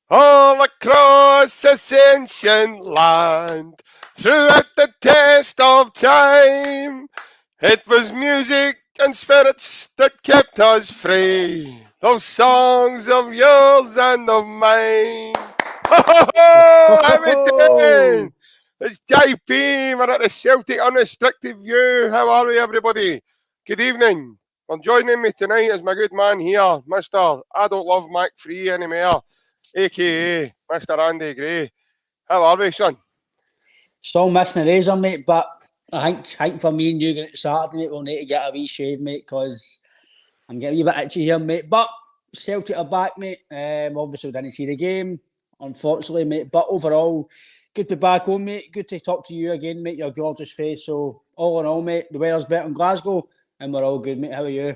All across Ascension Land, throughout the test of time, it was music and spirits that kept us free. Those songs of yours and of mine. Ho ho ho! How we doing? Oh, It's JP. We're at the Celtic Unrestricted View. How are we, everybody? Good evening. Well, joining me tonight is my good man here, Mister I Don't Love Mac Free anymore, aka Mister Andy Gray. How are we, son? still missing the razor, mate. But I think for me and you going to Saturday, mate, we'll need to get a wee shave, mate, because I'm getting a wee bit itchy here, mate. But Celtic are back, mate. Obviously, we didn't see the game, unfortunately, mate. But overall, good to be back home, mate. Good to talk to you again, mate. Your gorgeous face. So all in all, mate, the weather's better in Glasgow, and we're all good, mate. How are you?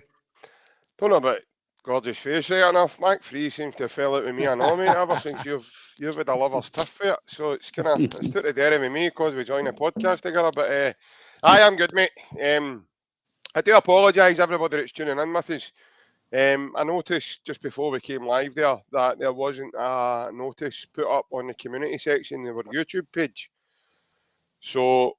Don't know about gorgeous face right enough. Mac Free seems to have fell out with me, I know, mate, ever since you've had a lover's tiff for it. So it's took the dairy with me because we joined the podcast together. But I am good, mate. I do apologise, everybody that's tuning in with us. I noticed just before we came live there that there wasn't a notice put up on the community section of our YouTube page. So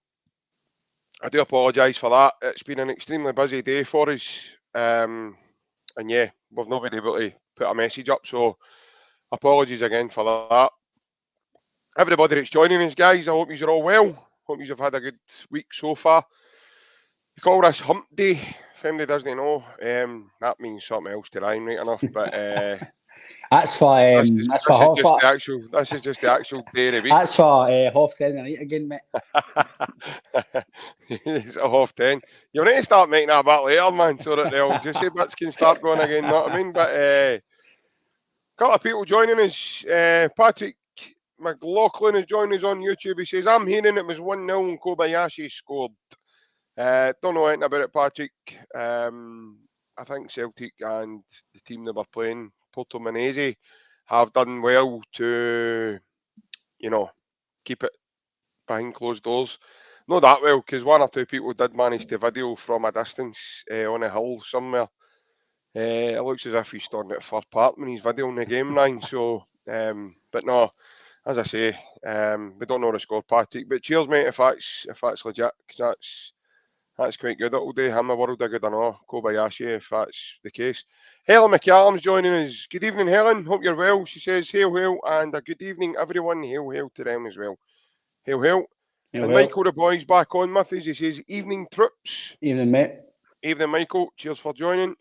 I do apologise for that. It's been an extremely busy day for us. And yeah, we've not been able to put a message up. So apologies again for that. Everybody that's joining us, guys, I hope you're all well. Hope you've had a good week so far. We call this Hump Day. If anybody doesn't know, that means something else to rhyme, right enough. But That's for This is that's for this is half. just the actual this is just the actual day of the week. That's for half 10 tonight again, mate. It's a half 10. You need to start making that a bit later, man, so that the old juicy bits can start going again. Know what I mean? But a couple of people joining us. Patrick McLaughlin is joining us on YouTube. He says, "I'm hearing it was 1-0 and Kobayashi scored." Don't know anything about it, Patrick. I think Celtic and the team that were playing, Porto Menezes, have done well to, you know, keep it behind closed doors. Not that well, because one or two people did manage to video from a distance on a hill somewhere. It looks as if he's starting at Fir Park when he's videoing the game line. So, but no, as I say, we don't know the score, Patrick. But cheers, mate, if that's legit, 'cause that's quite good. It'll do him a world of good, I know, Kobayashi, if that's the case. Helen McCallum's joining us. Good evening, Helen. Hope you're well. She says, hail, hail, and a good evening, everyone. Hail, hail to them as well. Hail, hail. Yeah, And well, Michael the boy's back on with us. He says, evening, troops. evening, mate. Evening, Michael. Cheers for joining.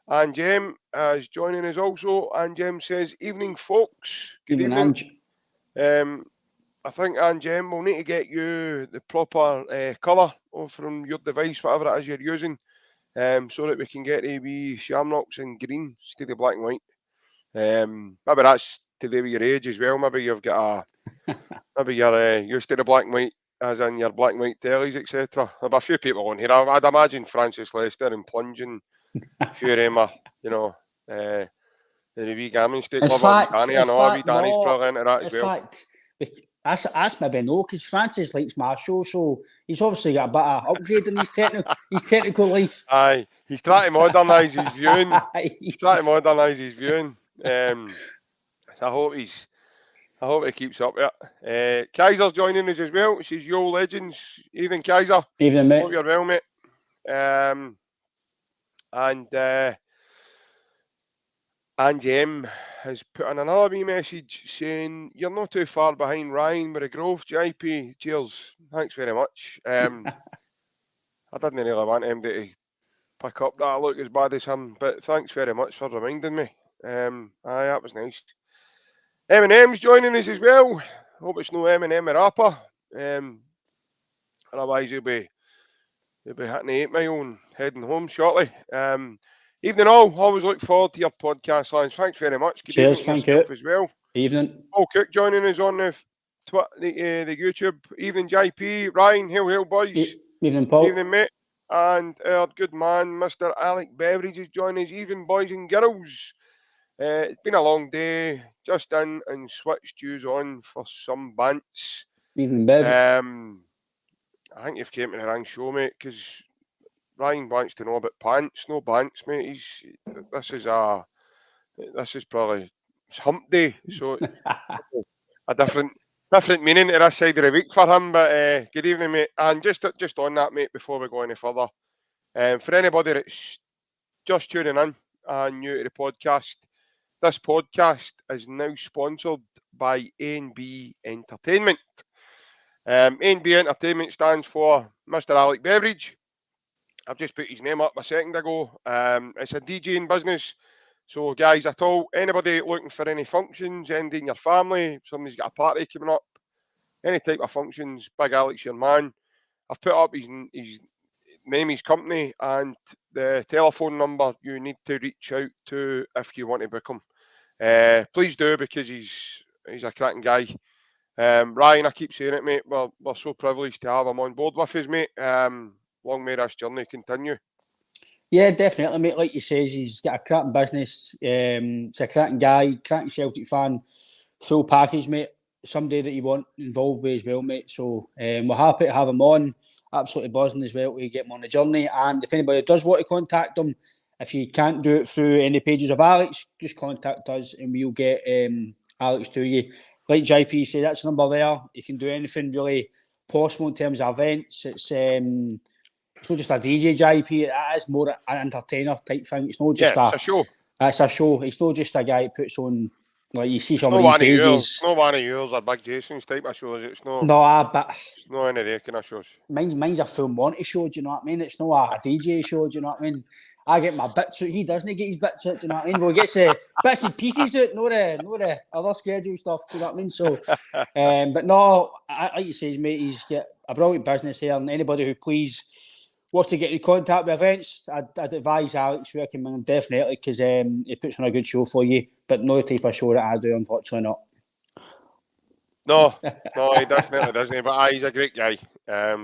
And Jem is joining us also. And Jem says, evening, folks. Good Evening, evening. Ange. Um, I think, and Jem, we'll need to get you the proper colour from your device, whatever it is you're using, so that we can get a wee shamrocks in green instead of black and white. Maybe that's to do with your age as well. Maybe you've got maybe you're used to the black and white, as in your black and white tellies, etc. There'll be a few people on here. I'd imagine Francis Lester and Plunging, a few of them are, you know, the wee gammon steak In lover, wee fact, Danny. in I know, wee fact, Danny's no. probably into that In as well. fact, that's maybe no, because Francis likes my show, so he's obviously got a bit of upgrade in his technical life. Aye, he's trying to modernise his viewing. He's trying to modernise his viewing. So I hope he keeps up with it. Kaiser's joining us as well. She's Yo Legends. Evening, Kaiser. Evening, mate. Hope you're well, mate. And Angie M has put in another wee message saying, "You're not too far behind Ryan with a Grove, JP. Cheers. Thanks very much." I didn't really want him to pick up that I look as bad as him, but thanks very much for reminding me. Aye, that was nice. Eminem's joining us as well. Hope it's no Eminem the rapper. Otherwise he'll be hitting the 8 mile and heading home shortly. Evening all. Always look forward to your podcast lines. Thanks very much. Good evening Cheers, to thank you. yourself as well. Evening. Paul Cook joining us on the YouTube. Evening, JP. Ryan, hail, boys. Evening, Paul. Evening, mate. And our good man, Mr. Alec Beveridge, is joining us. Evening, boys and girls. It's been a long day. Just in and switched yous on for some bants. Evening, Bev. I think you've came to the wrong show, mate, because Ryan wants to know about pants. No pants, mate. This is probably it's hump day, so a different meaning to this side of the week for him. But good evening, mate. And just on that, mate, before we go any further, for anybody that's just tuning in and new to the podcast, this podcast is now sponsored by A&B Entertainment. A&B Entertainment stands for Mr. Alec Beveridge. I've just put his name up a second ago. It's a DJing business. So, guys, at all, anybody looking for any functions, anything in your family, somebody's got a party coming up, any type of functions, Big Alec's your man. I've put up his name, his company, and the telephone number you need to reach out to if you want to book him. Please do, because he's a cracking guy. Ryan, I keep saying it, mate. We're so privileged to have him on board with us, mate. Long may this journey continue. Yeah, definitely, mate. Like you says, he's got a cracking business. He's a cracking guy, cracking Celtic fan, full package, mate. Somebody that you want involved with as well, mate. So we're happy to have him on. Absolutely buzzing as well to get him on the journey. And if anybody does want to contact him, if you can't do it through any pages of Alex, just contact us and we'll get Alex to you. Like JP said, that's the number there. You can do anything really possible in terms of events. It's not just a DJ, JP. It is more an entertainer type thing. It's not just it's a show. It's a show. It's not just a guy that puts on, like you see some no of these DJs. It's not one of yours or Big Jason's type of shows. It's not. No, but it's not any of their kind of shows. Mine's a full Monty show. Do you know what I mean? It's not a DJ show. Do you know what I mean? I get my bits out. He doesn't get his bits out. Do you know what I mean? Well, he gets bits and pieces out. No the other schedule stuff. Do you know what I mean? So, but no, like you say, mate, he's got a brilliant business here, and anybody who please wants to get in contact with events, I'd advise Alex, recommend him definitely, because he puts on a good show for you, but no type of show that I do, unfortunately not. No, he definitely doesn't, but he's a great guy.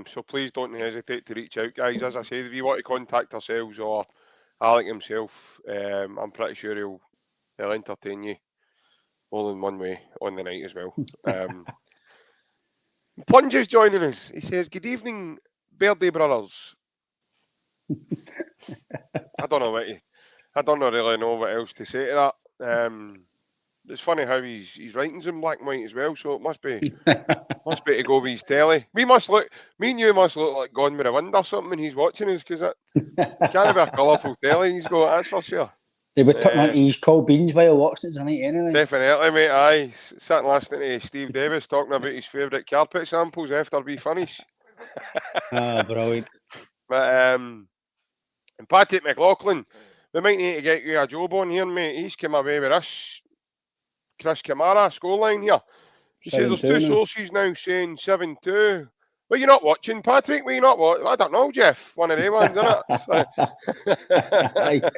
So please don't hesitate to reach out, guys. As I said, if you want to contact ourselves or Alec himself, I'm pretty sure he'll entertain you all in one way on the night as well. Plunge is joining us. He says, "Good evening, Birdie Brothers." I don't really know what else to say to that. It's funny how his writing's in black and white as well, so it must be to go with his telly. Me and you must look like Gone with the Wind or something when he's watching us, because it can't be a colourful telly he's got, that's for sure. They would turn into his cold beans while watching it tonight anyway. Definitely, mate. Aye, sitting listening to Steve Davis talking about his favourite carpet samples after we finish. Brilliant. But and Patrick McLaughlin, we might need to get you a job on here, mate. He's come away with this Chris Kamara scoreline here. He says there's two sources now saying 7-2. Well, you're not watching, Patrick. Well, you're not watching. I don't know, Jeff. One of them ones, isn't it? So...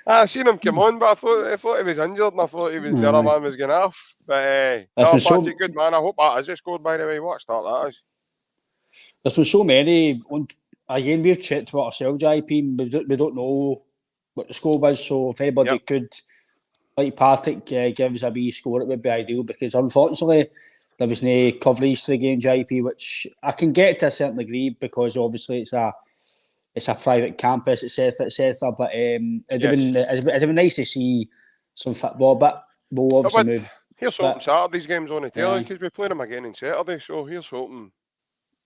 I seen him come on, but I thought he was injured, and I thought he was the other man was going off. But no, Patrick, good man. I hope that is a score, by the way. What a start that is. There's been so many. Again, we've checked about ourselves, IP. We don't know what the score was, so if anybody could, like Patrick, give us a wee score, it would be ideal, because unfortunately there was no coverage to the game, JP, which I can get to a certain degree, because obviously it's a private campus, etc. But it'd have been nice to see some football, but we'll obviously move. Here's hoping Saturday's game's on the telly, because we play them again on Saturday, so here's hoping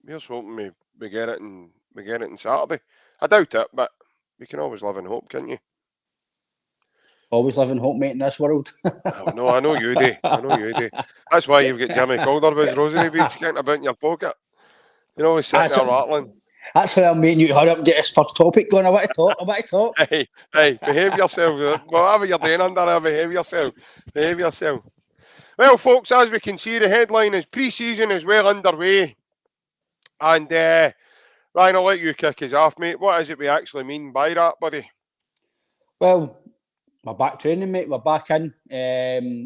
we get it on Saturday. I doubt it, but we can always live in hope, can't you? Always live in hope, mate, in this world. I know you do. That's why you've got Jimmy Calderwood's rosary beads getting about in your pocket. You're always sitting there rattling. That's why I'm making you to hurry up and get this first topic going. I want to talk. Hey, behave yourself. Whatever you're doing under there, behave yourself. Well, folks, as we can see, the headline is pre-season is well underway. And Ryan, I'll let you kick us off, mate. What is it we actually mean by that, buddy? Well, we're back training, mate. We're back in.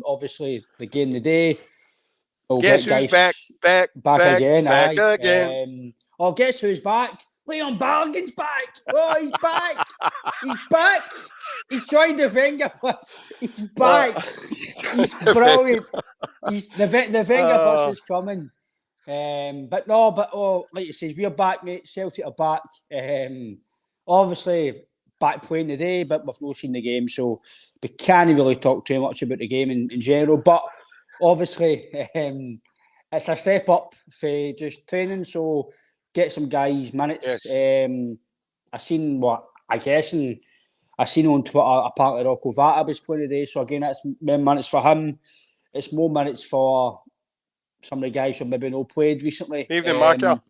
Obviously, the game of the day. Guess who's back again. Guess who's back? Leon Balogun's back. Oh, he's back. He's back. He's joined the Wenger bus. He's back. He's brilliant. The Wenger bus is coming. But like you say, we're back, mate. Celtic are back. Obviously, back playing today, but we've not seen the game, so we can't really talk too much about the game in general. But obviously, it's a step up for just training, so get some guys minutes. Yes. I seen I seen on Twitter apparently Rocco Vata was playing today, so again, that's more minutes for him. It's more minutes for some of the guys who maybe not played recently. Evening, Marker.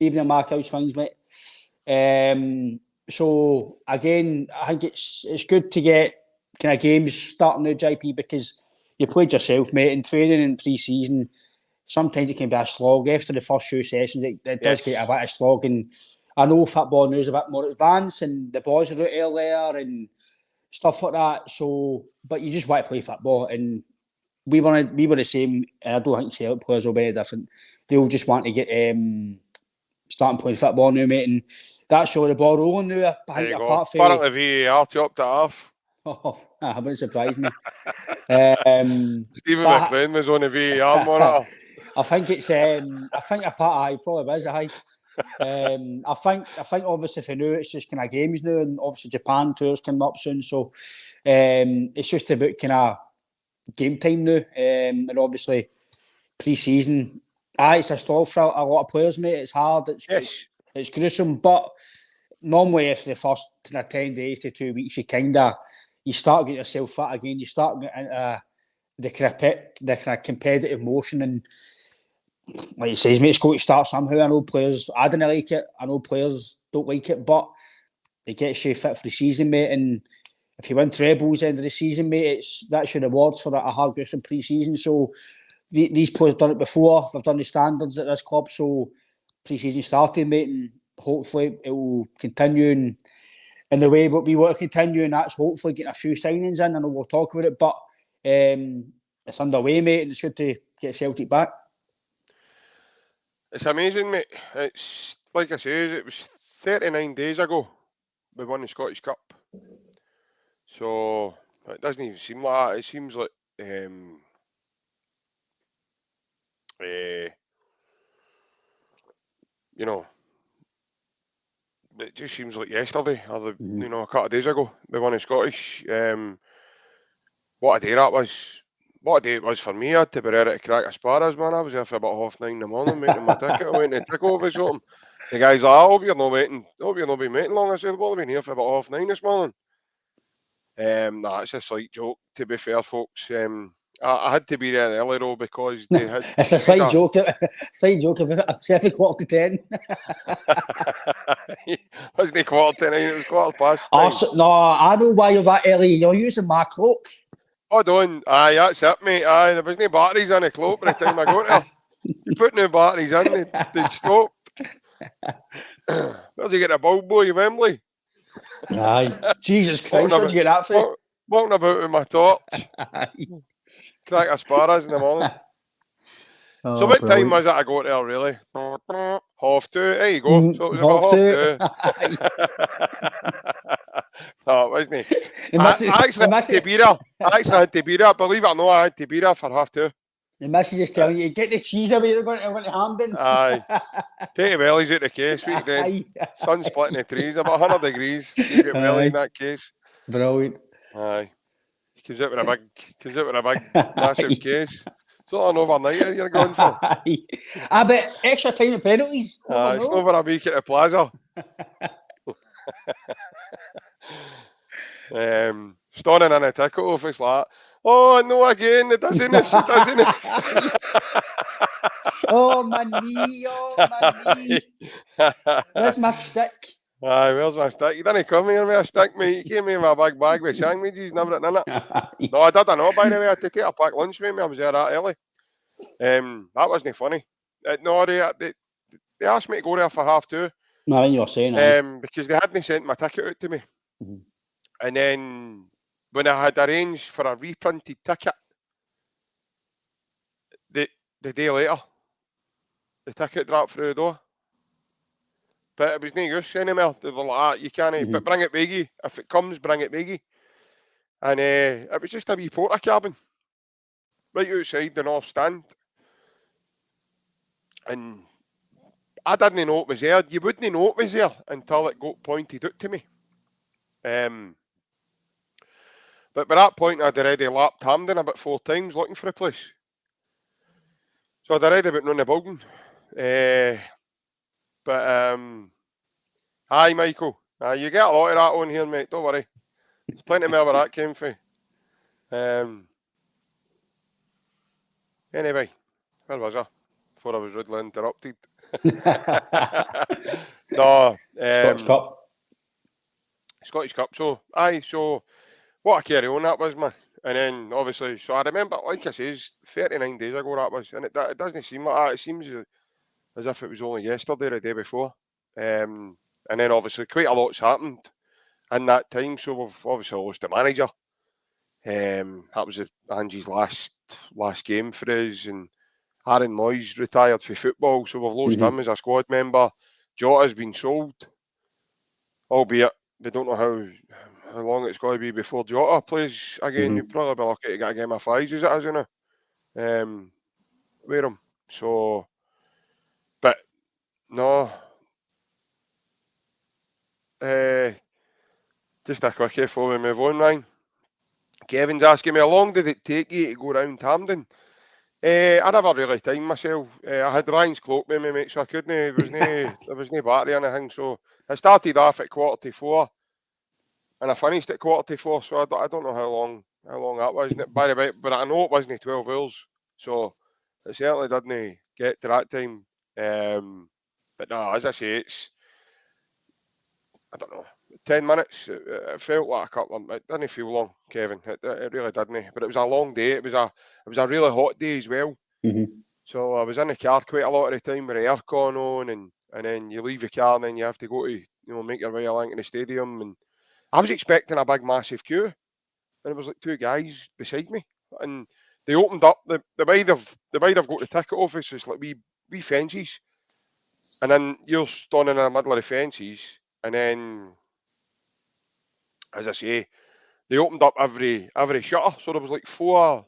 Evening, Marker, how's things, mate? So again, I think it's good to get kind of games starting now, JP, because you played yourself, mate, in training and pre-season. Sometimes it can be a slog. After the first few sessions, it does get a bit of slog. And I know football now is a bit more advanced, and the boys are out earlier and stuff like that. So, but you just want to play football, and we were the same. I don't think Celtic players will be any different. They'll just want to get starting playing football now, mate, and that's all the ball rolling now. I think apart from apparently VAR to up to half. Oh, that wouldn't surprise me. Stephen McLean was on the VAR monitor. I think it's. I think apart, it probably is. I think obviously for now it's just kind of games now, and obviously Japan tours coming up soon, so it's just about kind of game time now, and obviously pre-season. It's a stall for a lot of players, mate. It's hard. It's gruesome, but normally after the first 10 days to 2 weeks, you start getting yourself fit again. You start getting into the kind of competitive motion, and like it says, mate, it's got to start somehow. I know players, I didn't like it. I know players don't like it, but it gets you fit for the season, mate. And if you win trebles end of the season, mate, that's your rewards for a hard gruesome pre-season. So these players done it before. They've done the standards at this club. So pre-season starting, mate, and hopefully it will continue in the way what we want to continue, and that's hopefully getting a few signings in. I know we'll talk about it, but it's underway, mate, and it's good to get Celtic back. It's amazing, mate. It's like I said, it was 39 days ago we won the Scottish Cup. So it doesn't even seem like that. It seems like you know, it just seems like yesterday, or a couple of days ago we won the Scottish. What a day that was! What a day it was for me. I had to be ready to crack a sparrows, man. I was there for about 9:30 in the morning making my ticket. I went to take over something. The guy's like, I hope you're not waiting. I hope you're not been waiting long. I said, well, I've been here for about 9:30 this morning. Nah, it's a slight joke, to be fair, folks. I had to be there early though because they had. It's a slight joke. Slight joke. I'm saying 10:15. Wasn't it 8:45? It was 9:15. No, I know why you're that early. You're using my cloak. Hold on. Aye, that's it, mate. Aye, there was no batteries in the cloak by the time I got there. You put new batteries in, they'd stop. Where'd you get a bulb boy, Wembley? Aye. Jesus Christ, where'd you get that from? Walking about with my torch. Crack a sparrows in the morning. So what time was it I got there, really? 2:30. There you go. So it was about 2:30. No, it wasn't. I actually had to be there. Believe it or not, I had to be there for 2:30. The message is telling you, get the cheese away, you're going to Hampden. Aye. Take the wellies out the case. What you doing? Sun splitting the trees, about 100 degrees. You get welly in that case. Brilliant. Aye. He comes out with a big, massive case. So an overnighter you're going for. I bet extra time and penalties. It's not for a week at the plaza. Stoning in a ticket office like, oh no again, it doesn't. Oh my knee. Where's my stick? Aye, where's my stick? You didn't come here with a stick, mate. You came here with a big bag with sandwiches and everything in it. No, I didn't know, by the way. I had to take a packed lunch with me. I was there that early. That wasn't funny. No, they asked me to go there for 2:30. No, you were saying because they hadn't sent my ticket out to me. Mm-hmm. And then when I had arranged for a reprinted ticket, the day later, the ticket dropped through the door. But it was no use anymore. They were like, you can't, but bring it with you. If it comes, bring it with you. And it was just a wee porter cabin right outside the North Stand. And I didn't know it was there. You wouldn't know it was there until it got pointed out to me. But by that point, I'd already lapped Hampden about 4 times looking for a place. So I'd already been on the building. But aye, Michael, you get a lot of that on here, mate. Don't worry. There's plenty more where that came from. Anyway, where was I? Before I was rudely interrupted. No, Scottish Cup. Scottish Cup. So, aye, so what a carry on that was, man. And then, obviously, so I remember, like I says, 39 days ago that was. And it doesn't seem like that. It seems as if it was only yesterday or the day before. And then, obviously, quite a lot's happened in that time. So we've obviously lost the manager. That was Angie's last game for us. And Aaron Moyes retired for football, so we've lost him as a squad member. Jota's been sold, albeit we don't know how long it's going to be before Jota plays again. You'll probably be lucky to get a game of fives as it is, isn't it? With him. So, but no. Just a quickie before we move on, Ryan. Kevin's asking me, how long did it take you to go round Hampden? I never really timed myself. I had Ryan's clock with me, mate, so I couldn't. There was no battery or anything. So I started off at 3:45, and I finished at 4:45. So I don't know how long that was. By the way, but I know it wasn't 12 hours. So it certainly didn't get to that time. But no, as I say, I don't know, 10 minutes. It felt like a couple of. It didn't feel long, Kevin. It really didn't. But it was a long day. It was a really hot day as well. So I was in the car quite a lot of the time with the aircon on, and then you leave the car, and then you have to go to make your way along to the stadium. And I was expecting a big massive queue, and it was like 2 guys beside me, and they opened up the way they've got the ticket office is like wee fences, and then you're standing in the middle of the fences, and then, as I say, they opened up every shutter, so there was like 5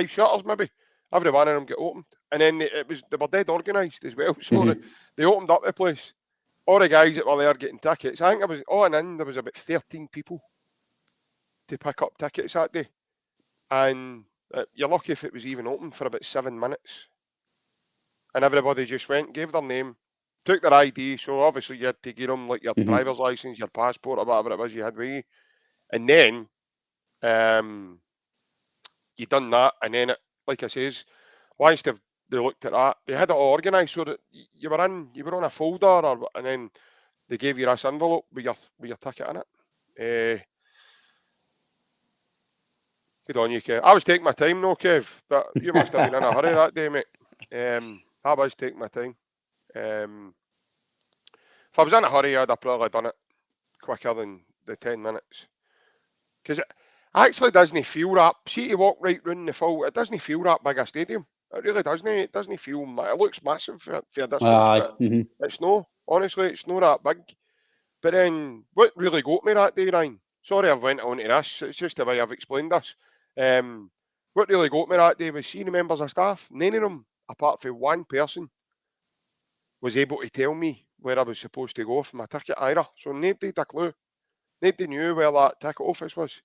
shutters maybe. Every one of them get opened, and then they were dead organised as well. So they opened up the place. All the guys that were there getting tickets, I think it was on in. There was about 13 people to pick up tickets that day, and you're lucky if it was even open for about 7 minutes. And everybody just went, gave their name, took their ID. So obviously you had to give them like your driver's license, your passport, or whatever it was you had with you, and then you done that, and then like I says, once they looked at that, they had it all organised so that you were on a folder, and then they gave you this envelope with your ticket in it. Good on you, Kev. I was taking my time, though, Kev, but you must have been in a hurry that day, mate. I was taking my time. If I was in a hurry, I'd have probably done it quicker than the 10 minutes. Because it actually doesn't feel that. See, you walk right round the full, it doesn't feel that big a stadium. It really doesn't. It doesn't feel. It looks massive for a distance, but it's no. Honestly, it's not that big. But then, what really got me that day, Ryan? Sorry, I've went on to this. It's just the way I've explained this. What really got me that day was seeing the members of staff. None of them, apart from one person, was able to tell me where I was supposed to go for my ticket either. So nobody had a clue. Nobody knew where that ticket office was.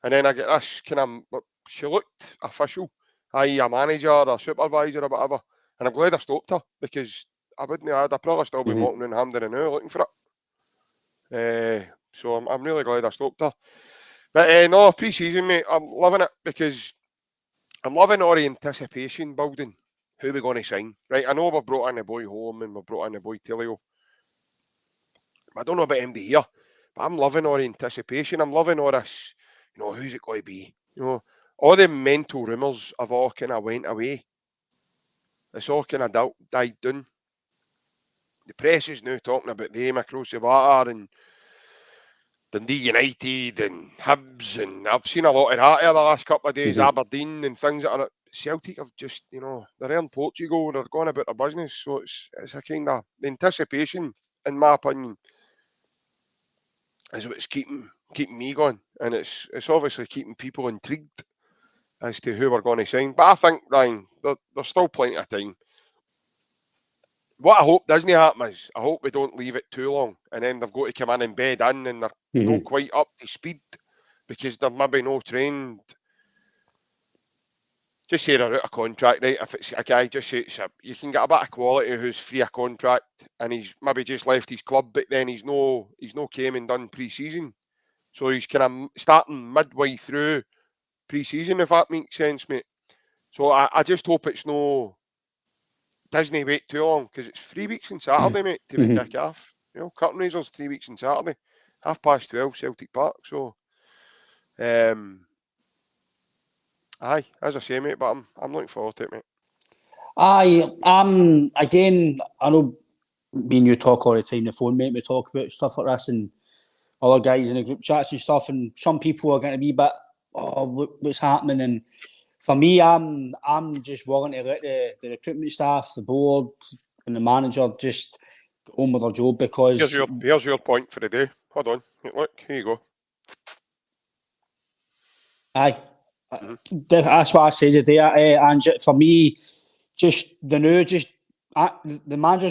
And then I get this kind of, she looked official, i.e. a manager or a supervisor or whatever. And I'm glad I stopped her, because I'd probably still be walking around Hampden and now looking for it. So I'm really glad I stopped her. But no, pre-season, mate, I'm loving it, because I'm loving all the anticipation building. Who we're going to sign, right? I know we've brought in the boy Home and we've brought in the boy Tilio. I don't know about MD here, but I'm loving all the anticipation. I'm loving all this, who's it going to be? All the mental rumours have all kind of went away. It's all kind of died down. The press is now talking about them across the water, and Dundee United and Hibs, and I've seen a lot of that here the last couple of days, Aberdeen and things that are. Celtic have just, they're in Portugal, they're going about their business, so it's a kind of, the anticipation, in my opinion, is what's keeping me going, and it's obviously keeping people intrigued as to who we're going to sign. But I think, Ryan, there's still plenty of time what I hope doesn't happen is I hope we don't leave it too long, and then they've got to come in and bed in, and they're not quite up to speed because they're maybe no trained. Just say they're out of contract, right? If it's a guy, just say you can get a bit of quality who's free of contract, and he's maybe just left his club, but then he's no came and done pre-season, so he's kind of starting midway through pre-season, if that makes sense, mate. So I just hope it's no Disney wait too long, because it's 3 weeks on Saturday, mate, to be kick off. You know, curtain raisers 3 weeks on Saturday, 12:30, Celtic Park. So, aye, as I say, mate, but I'm looking forward to it, mate. Again, I know me and you talk all the time on the phone, mate. We talk about stuff like this and other guys in the group chats and stuff, and some people are going to be a bit, what's happening? And for me, I'm just willing to let the recruitment staff, the board, and the manager just get on with their job, because here's your point for the day. Hold on, look, here you go. Aye, that's what I say today, and for me, just the manager's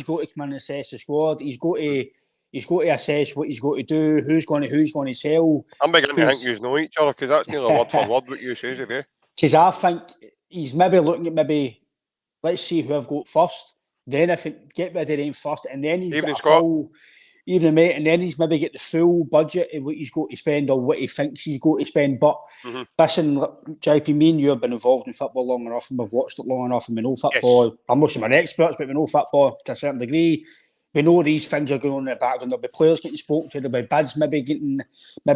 got to come in and assess the squad. He's got to assess what he's got to do, who's going to sell. I'm beginning to think you know each other, because that's nearly word for word what you say today. Because I think he's maybe looking at let's see who I've got first. Then I think get rid of them first, and then he's got a full evening, mate, and then he's maybe get the full budget of what he's got to spend or what he thinks he's got to spend. But listen, JP, me and you have been involved in football long enough, and we've watched it long enough, and we know football. Yes. I'm not saying we're experts, but we know football to a certain degree. We know these things are going on in the background. There'll be players getting spoken to, there'll be bids maybe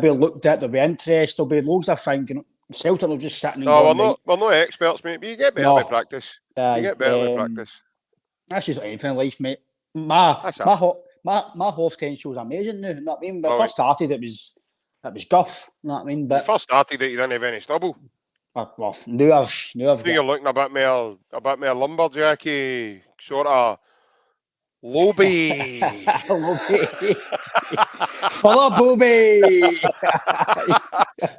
looked at, there'll be interest, there'll be loads of things. You know, Celtic will just sitting and we're not experts, mate, but you get better with practice. You get better with practice. That's just anything in life, mate. My half potential is amazing now. You know what I mean? When I first started, it was guff. You know what I mean? But you first started it, you didn't have any stubble. Well, now I've you're looking a bit more lumberjacky, sort of Lobby. Full of booby.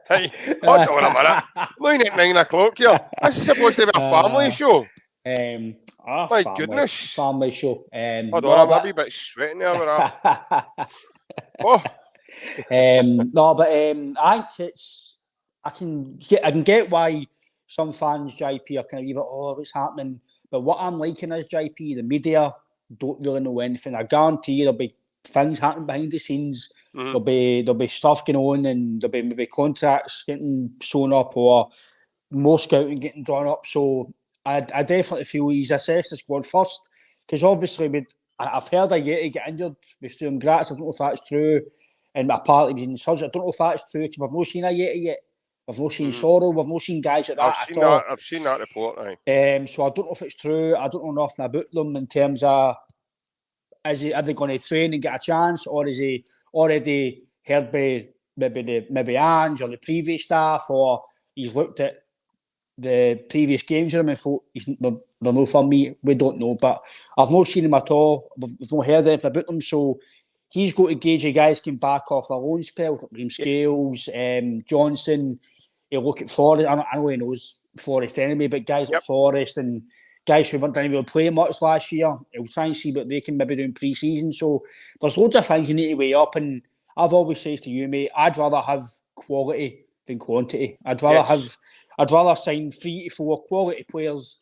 Hey, hold on a minute. Line at 9 o'clock here. This is supposed to be a family show. My goodness. Family show. Hold on, I'm a wee bit sweating there with that. I think I can get why some fans, JP, are kind of a wee bit, what's happening? But what I'm liking is, JP, the media don't really know anything. I guarantee there'll be things happening behind the scenes. There'll be stuff going on, and there'll be maybe contracts getting sewn up or more scouting getting drawn up. So I definitely feel he's assessed the squad first, because obviously I've heard a Yeti get injured with Stuart Gratz. I don't know if that's true. And apparently he's in surgery. I don't know if that's true, because we've not seen a Yeti yet. We've not seen Sorrow. We've not seen guys like that at all. I've seen that report. So I don't know if it's true. I don't know nothing about them in terms of are they going to train and get a chance, or is he already heard by maybe Ange or the previous staff, or he's looked at the previous games with him and thought they're no for me. We don't know, but I've not seen him at all. We've not heard anything about them, so he's got to gauge the guys came back off their loan spells, like Liam Scales, Johnson. He'll look at Forrest. I know he knows Forrest anyway, but guys like Forrest and guys who didn't really play much last year, he'll try and see what they can maybe do in pre-season. So there's loads of things you need to weigh up, and I've always said to you, mate, I'd rather have quality than quantity. I'd rather sign 3 to 4 quality players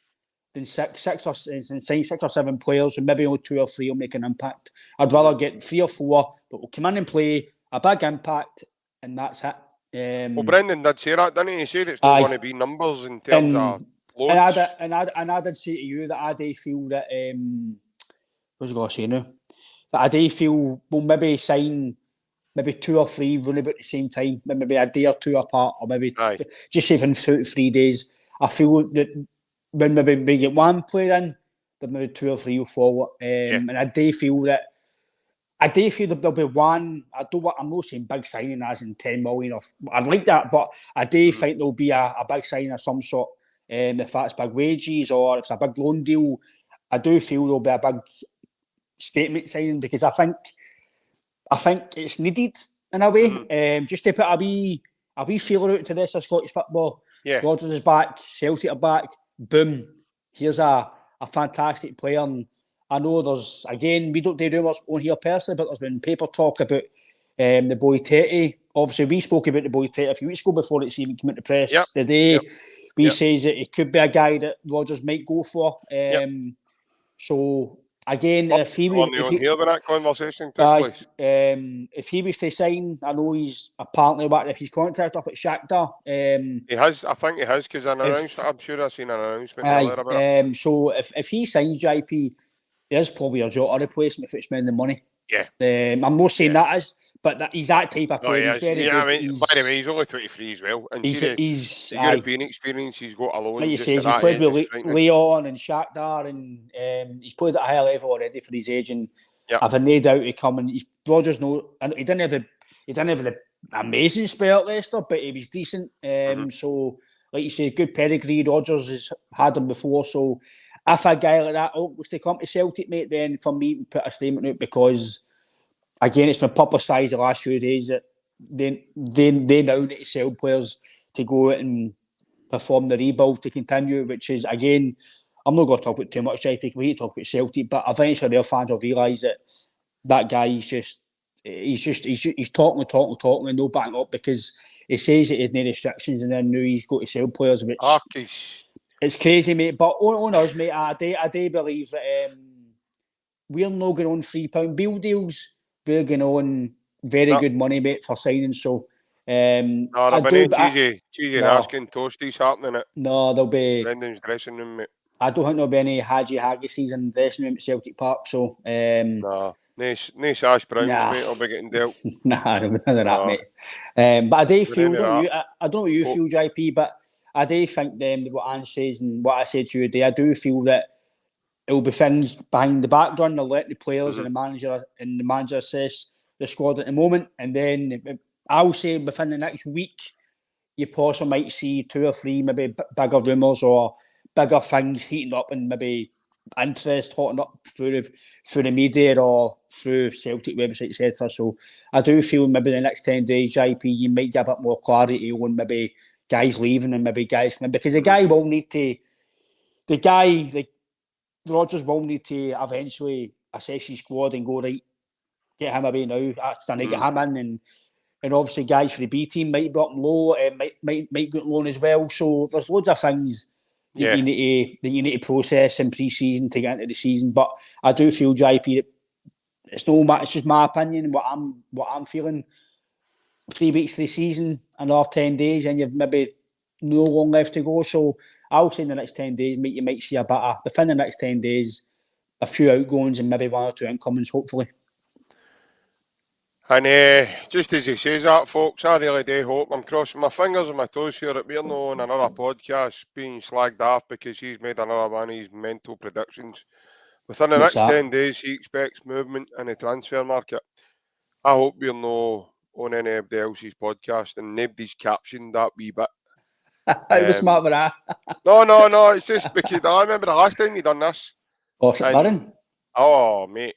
than sign 6 or 7 players, and maybe only 2 or 3 will make an impact. I'd rather get 3 or 4 that will come in and play a big impact, and that's it. Well, Brendan did say that, didn't he? He said it's not going to be numbers in terms of loads. And I did say to you that I do feel that what was I going to say now? That I do feel we'll maybe sign 2 or 3 running about the same time, maybe a day or 2 apart, or maybe just say in 2 to 3 days. I feel that when maybe we get 1 player in, then maybe 2 or 3 will follow. And I do feel that there'll be 1. I'm not saying big signing as in 10 million. I'd like that, but I do think there'll be a big signing of some sort. If that's big wages or if it's a big loan deal, I do feel there'll be a big statement signing, because I think it's needed in a way. Just to put a wee feeler out to this of Scottish football. Rodgers is back, Celtic are back. Boom! Here's a fantastic player, and I know there's, again, we don't do rumours on here personally, but there's been paper talk about the boy Tete. Obviously, we spoke about the boy Tete a few weeks ago before it's even come into the press today. We says that it could be a guy that Rodgers might go for. So again, if he on here when that conversation took place, if he was to sign, I know he's apparently back if he's contract up at Shakhtar. he has. I think he has because I'm sure I've seen an announcement earlier about it. So if he signs JP, there's probably a Jota replacement if it's spending the money. Yeah. I'm not saying that is, but he's that type of player. He's very good. I mean, by the way, he's only 23 as well. And he's the European experience he's got alone. Like you say, he's played with Leon and Shakhtar, and he's played at a higher level already for his age. And I've had no doubt he'd come. And Rodgers and he didn't have the amazing spell at Leicester, but he was decent. So, like you say, good pedigree. Rodgers has had him before, so. If a guy like that was to come to Celtic, mate, then for me, put a statement out because, again, it's been publicised the last few days that they now need to sell players to go out and perform the rebuild to continue, which is, again, I'm not going to talk about too much, JP, we need to talk about Celtic, but eventually their fans will realise that guy is he's talking and no backing up because he says that he had no restrictions and then now he's got to sell players, which... It's crazy, mate. But on us, mate, I do believe that we're not going on £3 bill deals. We're going on very good money, mate, for signing. So, no, there'll be cheesy asking toasties happening at there'll be Brendan's dressing room, mate. I don't think there'll be any Haggises in the dressing room at Celtic Park. So, no Sash Browns, mate. I'll be getting dealt. I don't know that, mate. But I do feel, I don't know what you feel, JP, but I do think what Anne says and what I said to you today, I do feel that it will be things behind the background. They'll let the players and the manager assess the squad at the moment, and then I'll say within the next week, you possibly might see 2 or 3 maybe bigger rumours or bigger things heating up and maybe interest hotting up through the media or through Celtic websites, etc. So I do feel maybe the next 10 days, JP, you might get a bit more clarity on maybe guys leaving and maybe guys coming because the guy will need to. Rodgers will need to eventually assess his squad and go right, get him away now. Get him in, and obviously guys for the B team might be up low, might go loan as well. So there's loads of things that you need to process in pre-season to get into the season. But I do feel, JP, that it's just my opinion, what I'm feeling. 3 weeks of the season, another 10 days, and you've maybe no long left to go. So I'll say in the next 10 days, mate, you might see within the next 10 days, a few outgoings and maybe 1 or 2 incomings, hopefully. And just as he says that, folks, I really do hope, I'm crossing my fingers and my toes here that we're not on another podcast being slagged off because he's made another one of his mental predictions. Within the next 10 days, he expects movement in the transfer market. I hope we're not on anybody else's podcast and nobody's captioned that wee bit. I was smart with that. No, it's just because I remember the last time you done this. Was it Mirren? Oh, mate,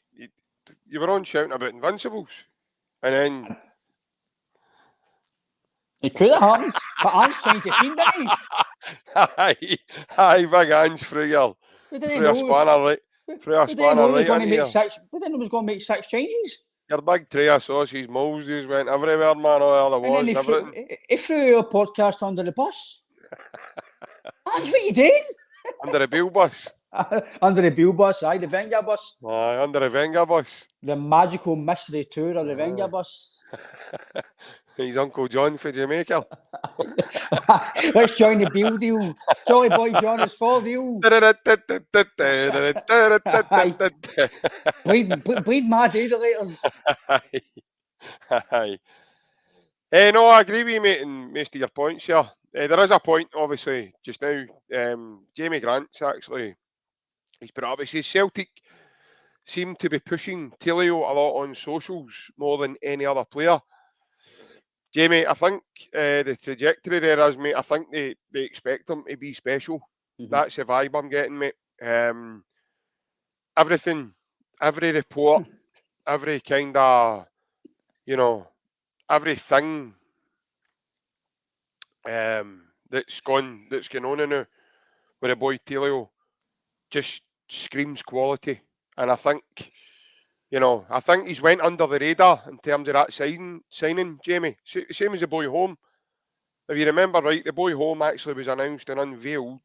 you were on shouting about Invincibles. And then... It could have happened, but Ange changed the team, didn't he? Aye, big Ange through a spanner, right? Through a spanner, right in here. We didn't know he was going to make 6 changes. Your big tray of sausage, moles just went everywhere, man, all there was and everything. He threw your podcast under the bus. Ange, what are you doing? Under the bill bus. Under the bill bus, aye, the Venga bus. Aye, under the Venga bus. The magical mystery tour of the Venga bus. He's Uncle John for Jamaica. Let's join the bill deal. Jolly Boy John is full deal. Bleed mad idolaters. Aye. No, I agree with you, mate, and most of your points here. There is a point, obviously, just now. Jamie Grant's actually, he's put up, he says Celtic seem to be pushing Teleo a lot on socials more than any other player. Jamie, I think the trajectory there is, mate, I think they expect him to be special. Mm-hmm. That's the vibe I'm getting, mate. Everything, every report, every kind of, everything that's going on now with the boy Teleo just screams quality And I think, I think he's went under the radar in terms of that signing, Jamie. Same as the boy home. If you remember right, the boy home actually was announced and unveiled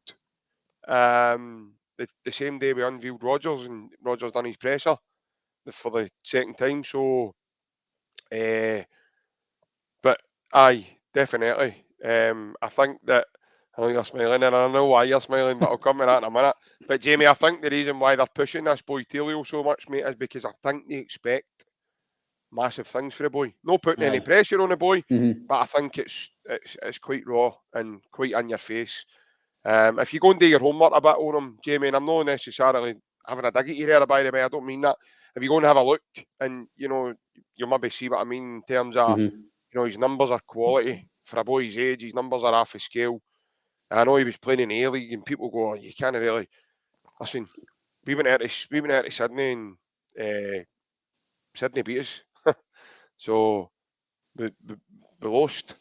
the same day we unveiled Rodgers, and Rodgers done his presser for the second time. So, but aye, definitely. I think that, I know you're smiling, and I know why you're smiling, but I'll come to that in a minute. But Jamie, I think the reason why they're pushing this boy Telio so much, mate, is because I think they expect massive things for the boy. No putting any pressure on the boy, but I think it's quite raw and quite in your face. If you go and do your homework a bit on him, Jamie, and I'm not necessarily having a dig at you there, by the way, I don't mean that. If you go and have a look, and you'll maybe see what I mean in terms of, his numbers are quality for a boy his age. His numbers are half a scale. I know he was playing in A-League, and people go, oh, you can't really listen. We went out to Sydney, and Sydney beat us, so we lost.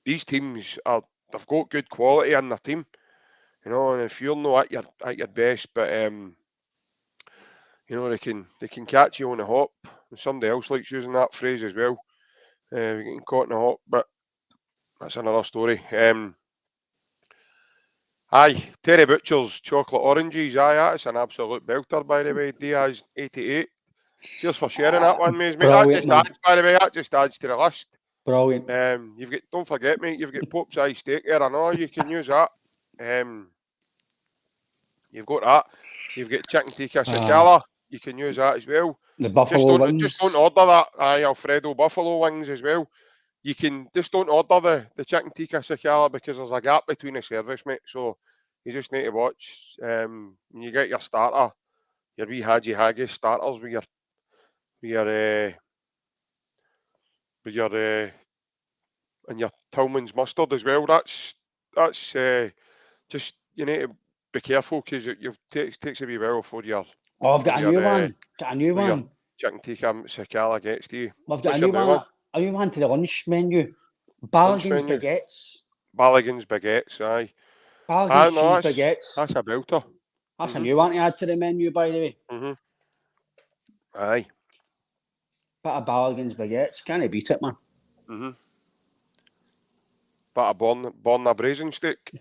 These teams they've got good quality in their team, and if you're not at your best, but they can catch you on the hop. And somebody else likes using that phrase as well. Getting caught in the hop, but that's another story. Aye, Terry Butcher's chocolate oranges. Aye, that's an absolute belter, by the way. Diaz 88. Cheers for sharing that one, mate. That just adds, by the way, that just adds to the list. Brilliant. Don't forget, mate, you've got Pope's Eye Steak there. I know you can use that. You've got that. You've got chicken tikka sakala. You can use that as well. The buffalo wings. Just don't order that. Aye, Alfredo buffalo wings as well. You can just don't order the chicken tikka sakala because there's a gap between the service, mate. So you just need to watch. When you get your starter, your wee Haji Haggis starters with your and your Tillman's mustard as well. That's just, you need to be careful because it takes a wee while for your. Oh, I've got a new one. Got a new one. Chicken tikka sakala gets to you. I've got a new one. A new one to the lunch menu. Ballaghan's baguettes. Ballaghan's baguettes, aye. Ballaghan's cheese baguettes. That's a belter. That's a new one to add to the menu, by the way. Aye. Bit of Ballaghan's baguettes. Can't beat it, man. Bit of born a brazen steak.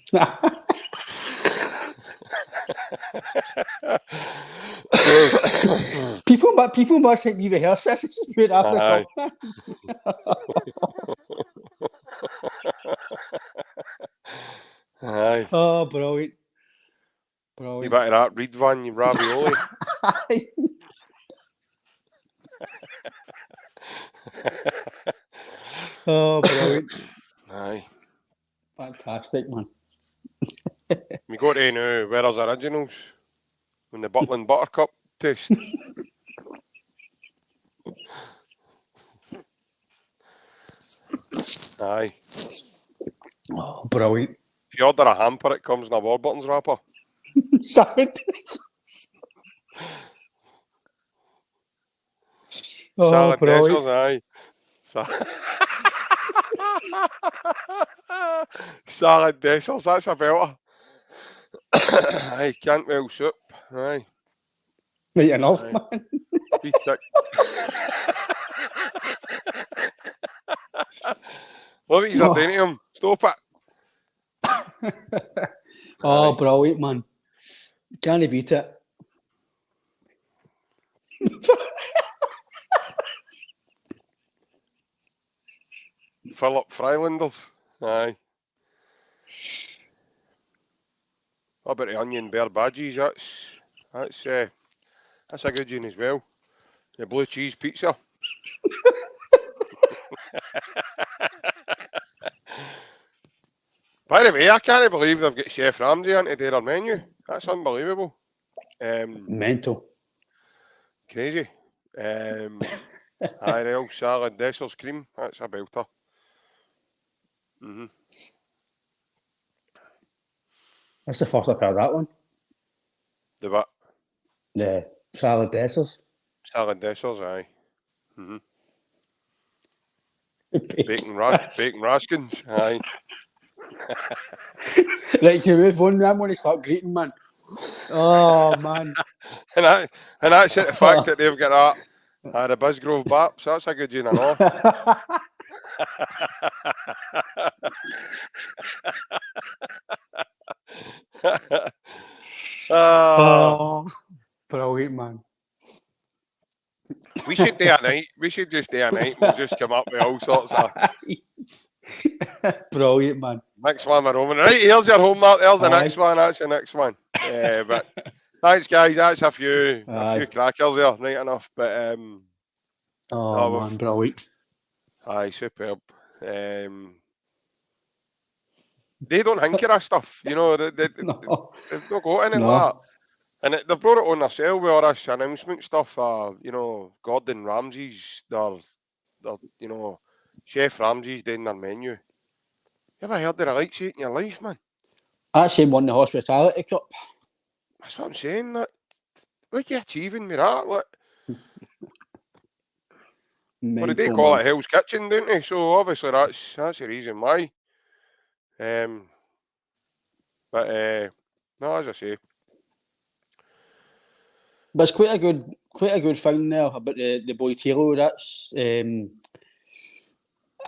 People must think you rehearse this. It's good after Aye. Oh, brilliant. You better that Reed Van, you ravioli. Oh, brilliant. Aye. Fantastic, man. We got to know Where's Originals when the Butland Buttercup taste. Aye. Oh, brilliant. If you order a hamper, it comes in a Warburton's wrapper. Salad dressers, aye. Salad dressers, that's a belter. Aye, Cantwell soup, aye. Right enough, man. Be thick. Look what you're doing to him. Stop it. Oh, brilliant, man. Can't beat it. Philip Freilanders. Aye. What about the onion bear badgies? That's a good one as well. The blue cheese pizza. By the way, I can't believe they've got Chef Ramsay into their menu. That's unbelievable. Mental. Crazy. Real salad, Desser's cream. That's a belter. That's the first I've heard that one. The what? The salad dressers. Salad dressers, aye. Bacon raskins, aye. Right, can we move on? I'm going to start greeting, man. Oh, man. and that's it. The fact that they've got that the Bisgrove Baps. That's a good gene and all. Oh, brilliant, man. We should do a night. We should just do a night. We'll just come up with all sorts of. Brilliant, man. Next one, my Roman. Right, here's your homework. There's the Aye. next one. That's the next one. But thanks, guys. That's a few crackers there. Right enough. But man, brilliant. Aye, superb. They don't hanker at stuff, you know. They've not got anything like that. And they've brought it on themselves with all this announcement stuff. You know, Gordon Ramsay's, you know, Chef Ramsay's doing their menu. You ever heard of the likes of it in your life, man? That same won the Hospitality Cup. That's what I'm saying. What are you achieving with that? Like, what do they call it? Hell's Kitchen, don't they? So obviously that's the reason why. But no, as I say. But it's quite a good thing there about the boy Taylor. That's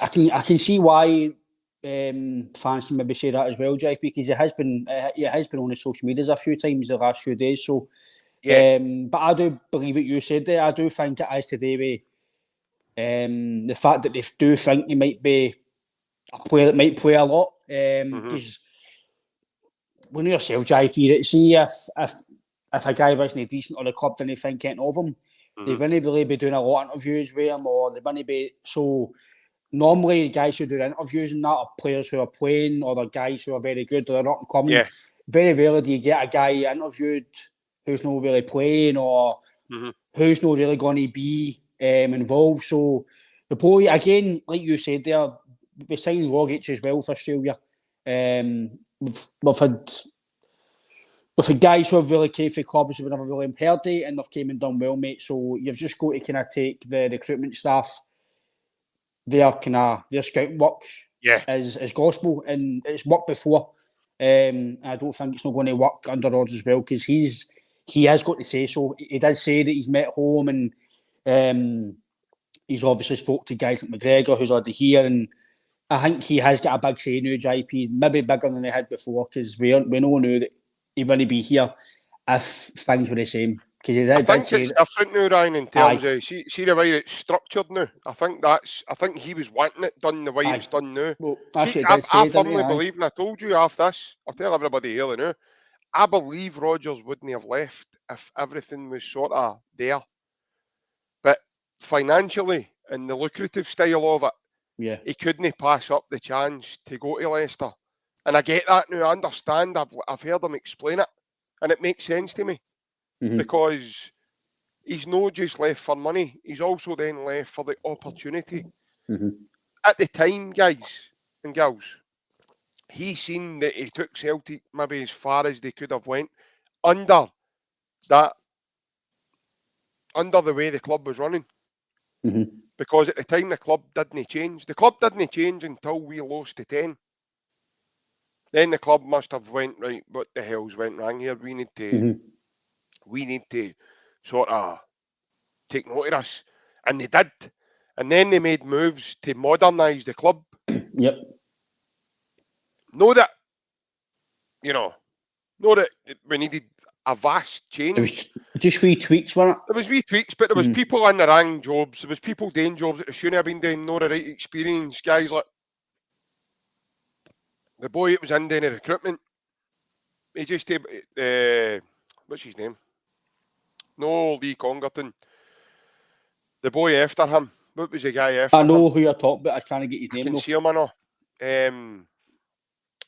I can see why fans can maybe say that as well, JP, because he has been on the social medias a few times the last few days. So yeah, but I do believe what you said there. I do think it has to do with the fact that they do think he might be a player that might play a lot. Because when you're yourself, JP, see if a guy wasn't decent or the club didn't think anything of him, they wouldn't really be doing a lot of interviews with him, or they wouldn't be. So normally, guys who do interviews and that are players who are playing, or the guys who are very good, or they're not coming. Yeah. Very rarely do you get a guy interviewed who's not really playing, or who's not really going to be involved. So the boy, again, like you said there, we signed Rogic as well for Australia. We've had guys who have really came for clubs who have never really heard it, and they've came and done well, mate. So you've just got to kind of take the recruitment staff, their scouting work as gospel, and it's worked before. I don't think it's not going to work under Rodgers as well, because he has got to say so. He does say that he's met home, and he's obviously spoke to guys like McGregor, who's already here, and I think he has got a big say now, JP, maybe bigger than he had before, because we all knew that he wouldn't be here if things were the same. I think it's different now, Ryan, in terms of see the way it's structured now. I think he was wanting it done the way it's done now. Well, that's see, what I firmly believe, and I told you after this, I'll tell everybody here now, I believe Rodgers wouldn't have left if everything was sort of there. But financially, and the lucrative style of it, he couldn't pass up the chance to go to Leicester. And I get that now. I understand. I've heard him explain it, and it makes sense to me, because he's not just left for money. He's also then left for the opportunity. At the time, guys and girls, he seen that he took Celtic maybe as far as they could have went under the way the club was running. Because at the time the club didn't change. The club didn't change until we lost to 10. Then the club must have went, right, what the hell's went wrong here? We need to sort of take note of this. And they did. And then they made moves to modernise the club. Know that we needed a vast change. There was just wee tweaks, weren't it? There was wee tweaks, but there was people in the wrong jobs. There was people doing jobs that they shouldn't have been doing, no the right experience. Guys like the boy that was in doing the recruitment, he just what's his name? No, Lee Congerton. The boy after him. What was the guy after him? I know who you're talking about. I can't get his name. I can see him, I know.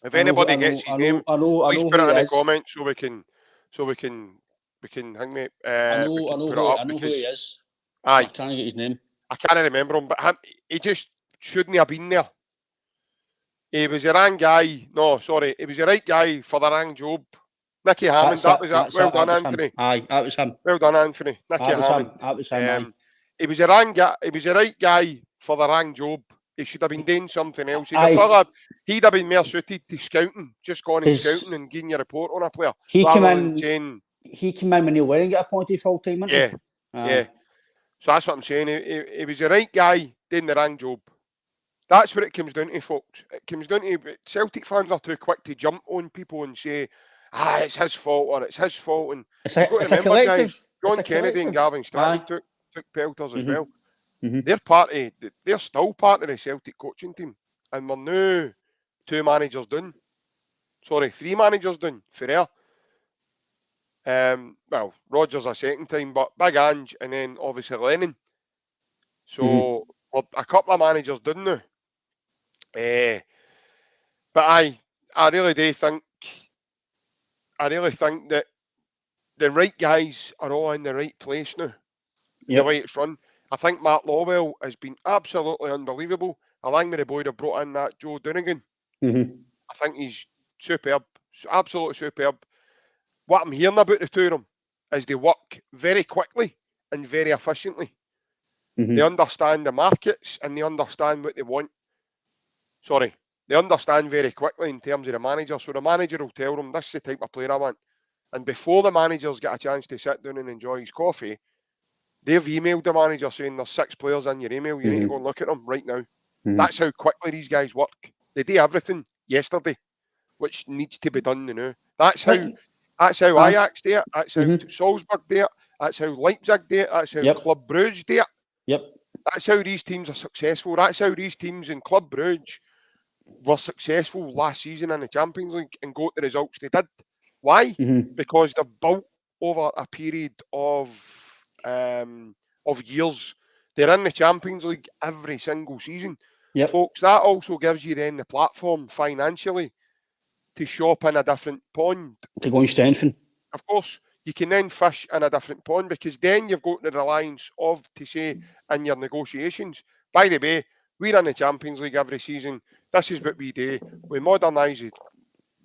If anybody gets his name, please put it in the comments so we can hang me. I know who he is. Aye. I can't get his name. I can't remember him, but he just shouldn't have been there. He was the wrong guy. No, sorry. He was the right guy for the wrong job. Nicky Hammond, that was it. Well done, Anthony. Aye, that was him. Well done, Anthony. Nicky Hammond. That was him. He was the wrong guy. He was the right guy for the wrong job. He should have been doing something else. He'd have been more suited to scouting, just going and scouting and getting your report on a player. He came in saying, he came in when Neil Lennon got appointed full time, didn't Yeah, he? yeah. So that's what I'm saying. He was the right guy doing the wrong job. That's what it comes down to, folks. It comes down to Celtic fans are too quick to jump on people and say, it's his fault or it's his fault. And you've got to It's a remember, collective. guys, It's John a Kennedy and collective. Gavin Stratton Aye. took pelters as Mhm. well. Mhm. They're still part of the Celtic coaching team. And we're now 2 managers down. Sorry, 3 managers down for there. Well, Rodgers a second time, but Big Ange and then obviously Lennon. So we're a couple of managers down now. But I really do think that the right guys are all in the right place now in the Yep. way it's run. I think Matt Lawwell has been absolutely unbelievable. Along with the boy that brought in that Joe Donegan. Mhm. I think he's superb, absolutely superb. What I'm hearing about the two of them is they work very quickly and very efficiently. They Mhm. understand the markets and they understand what they want. Sorry, they understand very quickly in terms of the manager. So the manager will tell them, this is the type of player I want. And before the managers get a chance to sit down and enjoy his coffee, they've emailed the manager saying there's 6 players in your email. You need to go and look at them right now. That's how quickly these guys work. They do everything yesterday, which needs to be done now. That's how Like, Ajax do it. That's how Mhm. Salzburg do it. That's how Leipzig do it. That's how Yep. Club Brugge do it. Yep. That's how these teams are successful. That's how these teams in Club Brugge were successful last season in the Champions League and got the results they did. Why? Mhm. Because they've built over a period of years. They're in the Champions League every single season. Yep. Folks, that also gives you then the platform financially to shop in a different pond. To go and strengthen. Of course, you can then fish in a different pond because then you've got the reliance of to say in your negotiations. By the way, we're in the Champions League every season. This is what we do. We modernise it.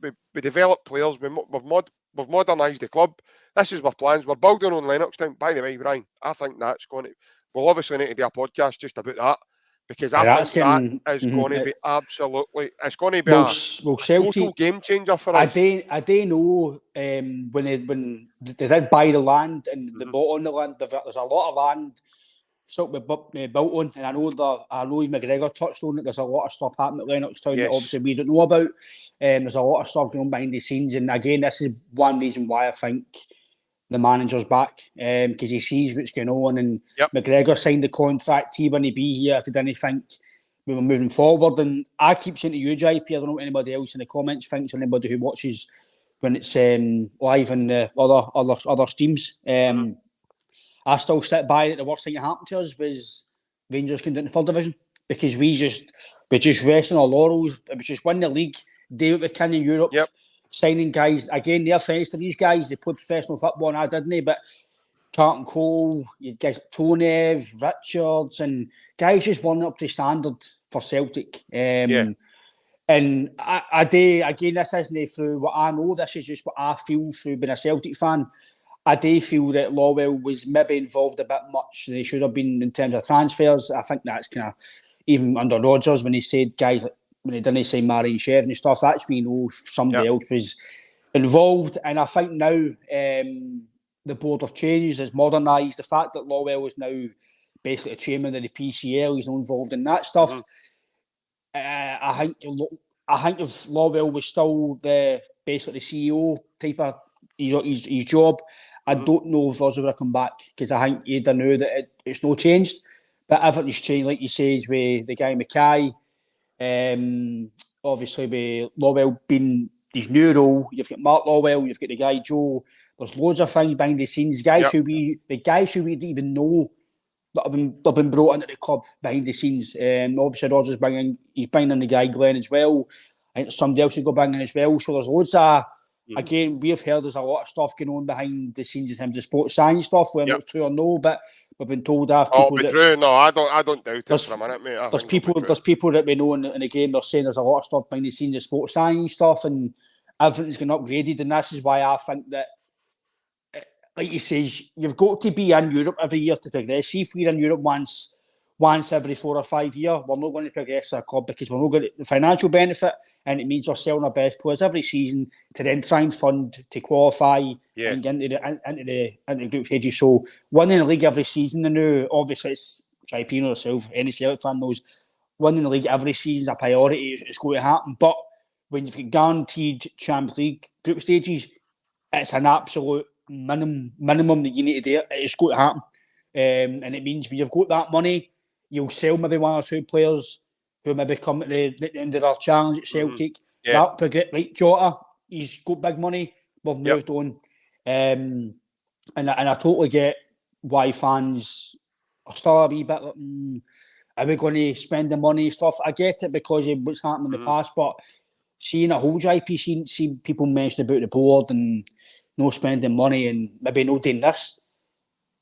We develop players. We've modernised the club. This is our plans. We're building on Lennoxtown. By the way, Brian, I think that's going to. We'll obviously need to do a podcast just about that because I That's think that getting. is going to be absolutely. It's going to be Well, a total Celtic. game changer for I us. do know when they did buy the land and they Mm-hmm. bought on the land. There's a lot of land sort of built on, and I know McGregor touched on it. There's a lot of stuff happening at Lennoxtown that Yes. obviously we don't know about. There's a lot of stuff going on behind the scenes, and again, this is one reason why I think the manager's back because he sees what's going on. And Yep. McGregor signed the contract. He wouldn't be here if he didn't think we were moving forward. And I keep saying to you, JP, I don't know what anybody else in the comments thinks, or anybody who watches when it's live in the other streams. I still stick by that the worst thing that happened to us was Rangers going down to third division because we just rest on our laurels. We just win the league, do what we can in Europe, Yep. signing guys. Again, no offence to these guys, they played professional football and I didn't, but Carlton Cole, you guys like Tonev, Richards, and guys just weren't up to standard for Celtic. Yeah. And I do, again, this isn't through what I know, this is just what I feel through being a Celtic fan. I do feel that Lawwell was maybe involved a bit much than he should have been in terms of transfers. I think that's kind of, even under Rodgers, when he said guys, like, when he didn't say Marion Shev and stuff, that's when you know somebody else was involved. And I think now the board have changed, has modernised. The fact that Lawwell is now basically a chairman of the PCL, he's not involved in that stuff. I think if Lawwell was still basically the CEO type of his job, I don't know if Rodgers would have come back because I think he'd have knew that it's no changed. But everything's changed, like you say, with the guy Mackay. Obviously, with Lawwell being his new role, you've got Mark Lawwell, you've got the guy Joe. There's loads of things behind the scenes. The guys who we didn't even know that have been brought into the club behind the scenes. Obviously, Rodgers bringing in the guy Glenn as well. I think somebody else should go bring in as well. So there's loads of. Again, we've heard there's a lot of stuff going on behind the scenes in terms of sports science stuff, whether it's true or no, but we've been told after people that... true. No, I don't doubt it for a minute, mate. There's people that we know in the game, they're saying there's a lot of stuff behind the scenes of sports science stuff and everything's getting upgraded, and this is why I think that, like you say, you've got to be in Europe every year to progress. See if we're in Europe once once every 4 or 5 years, we're not going to progress our club because we're not going to the financial benefit, and it means we're selling our best players every season to then try and fund to qualify and get into the group stages. So winning the league every season, now obviously it's JP and yourself, any Celtic fan knows winning the league every season is a priority. It's going to happen, but when you've got guaranteed Champions League group stages, it's an absolute minimum that you need to do. It's going to happen. And it means when you've got that money, you'll sell maybe one or two players who maybe come at the end of their challenge at Celtic. Mm-hmm. Yeah. That progress, like Jota, he's got big money. We've moved on. And I totally get why fans are still a wee bit like, are we going to spend the money and stuff? I get it because of what's happened in the past, but seeing a whole IP, seeing people mention about the board and no spending money and maybe no doing this.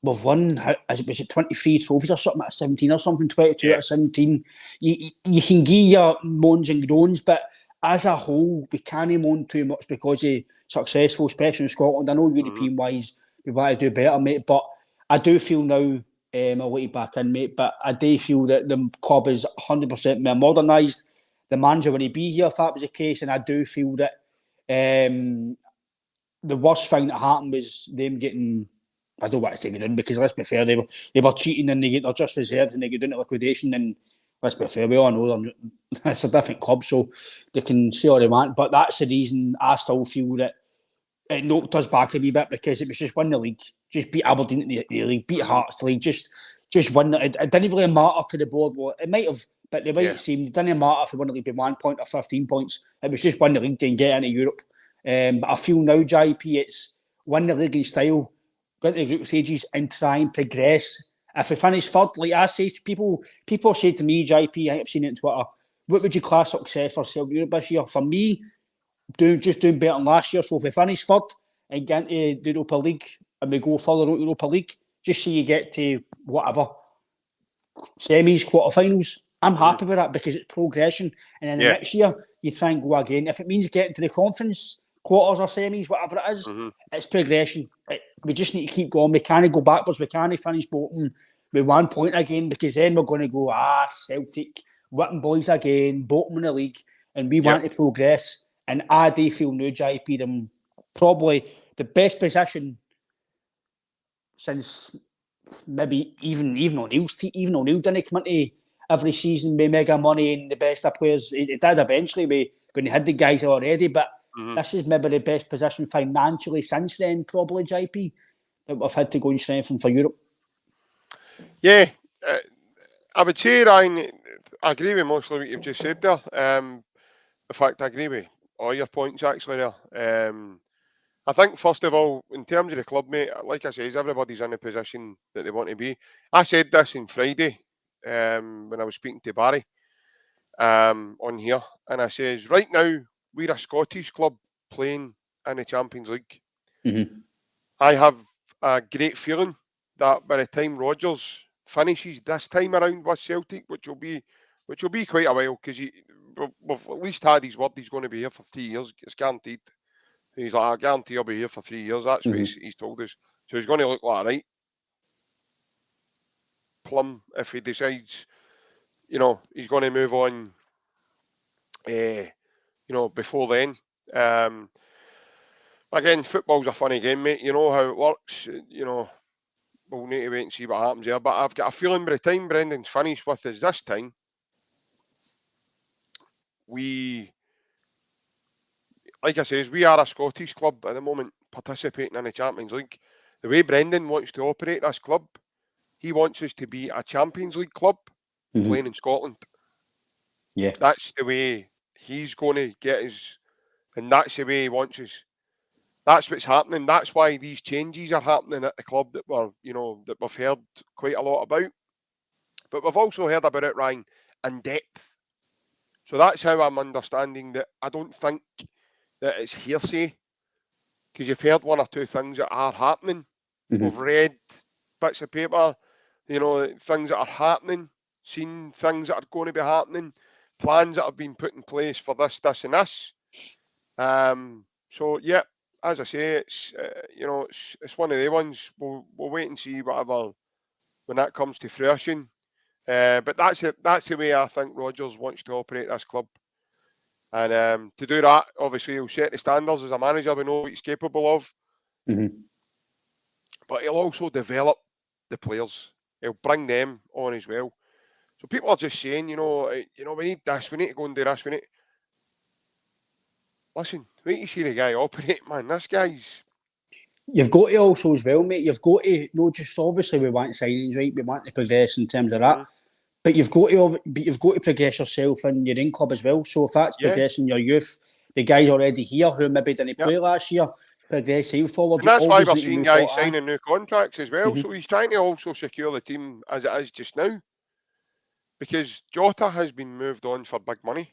We've won, was it 23 trophies or something at 17 or something, 22 at 17. You can give your moans and groans, but as a whole, we can't moan too much because of successful, especially in Scotland. I know European-wise, we want to do better, mate, but I do feel now, I'll let you back in, mate, but I do feel that the club is 100% more modernised. The manager wouldn't be here if that was the case, and I do feel that the worst thing that happened was them getting, I don't want to say get in because let's be fair, they were cheating and they're just reserves and they get into liquidation, and let's be fair, we all know it's a different club, so they can say all they want, but that's the reason I still feel that it knocked us back a wee bit because it was just win the league, just beat Aberdeen in the league, beat Hearts the league, just win it. It didn't really matter to the board. Well, it might have, but they might seem it didn't matter if they won the league by 1 point or 15 points. It was just win the league and get into Europe. But I feel now, JP, it's win the league in style, get to the group stages and try and progress. If we finish third, like I say, people say to me, JP, I think I've seen it on Twitter, what would you class success for Celtic Europe this year? For me, doing better than last year. So if we finish third and get into the Europa League and we go further out Europa League, just so you get to whatever semis, quarterfinals, I'm happy with that because it's progression. And then the next year, you try and go again. If it means getting to the conference quarters or semis, whatever it is, it's progression. We just need to keep going. We can't go backwards. We can't finish bottom with 1 point again because then we're going to go, Celtic, whipping boys again, bottom in the league, and we want to progress. And I do feel now, JP, them probably the best position since maybe even O'Neill's team. Even O'Neill didn't come into every season with mega money and the best of players. It did eventually when he had the guys already, but this is maybe the best position financially since then, probably, JP, that we've had to go and strengthen for Europe. Yeah, I would say, Ryan, I agree with most of what you've just said there. In fact, I agree with all your points actually there. I think first of all, in terms of the club, mate, like I says, everybody's in the position that they want to be. I said this on Friday when I was speaking to Barry on here, and I says, right now we're a Scottish club playing in the Champions League. I have a great feeling that by the time Rodgers finishes this time around with Celtic, which will be quite a while because we've at least had his word he's going to be here for 3 years. It's guaranteed. He's like, I guarantee I'll be here for 3 years. That's what he's told us. So he's going to look like a right plum if he decides, he's going to move on, before then. Again, football's a funny game, mate. You know how it works. We'll need to wait and see what happens there. But I've got a feeling by the time Brendan's finished with us this time, like I says, we are a Scottish club at the moment participating in the Champions League. The way Brendan wants to operate this club, he wants us to be a Champions League club playing in Scotland. Yeah. That's the way he's going to get us, and that's the way he wants us. That's what's happening. That's why these changes are happening at the club that that we've heard quite a lot about. But we've also heard about it, Ryan, in depth. So that's how I'm understanding that. I don't think that it's hearsay because you've heard one or two things that are happening. We've read bits of paper, things that are happening, seen things that are going to be happening, plans that have been put in place for this, and this. So yeah, as I say, it's it's one of the ones. We'll wait and see whatever when that comes to fruition. But that's the way I think Rodgers wants to operate this club. And to do that, obviously, he'll set the standards as a manager. We know what he's capable of. Mm-hmm. But he'll also develop the players. He'll bring them on as well. So people are just saying, we need this, we need to go and do this, we need. Listen, wait to see the guy operate, man. This guy's. You've got to also as well, mate. You've got to not just obviously we want signings, right? We want to progress in terms of that, but you've got to progress yourself in your own club as well. So if that's Yeah, progressing your youth, the guys already here who maybe didn't yep. play last year, progressing forward. And You that's why always we're need to seeing move guys forward. signing new contracts as well. Mm-hmm. So he's trying to also secure the team as it is just now. Because Jota has been moved on for big money.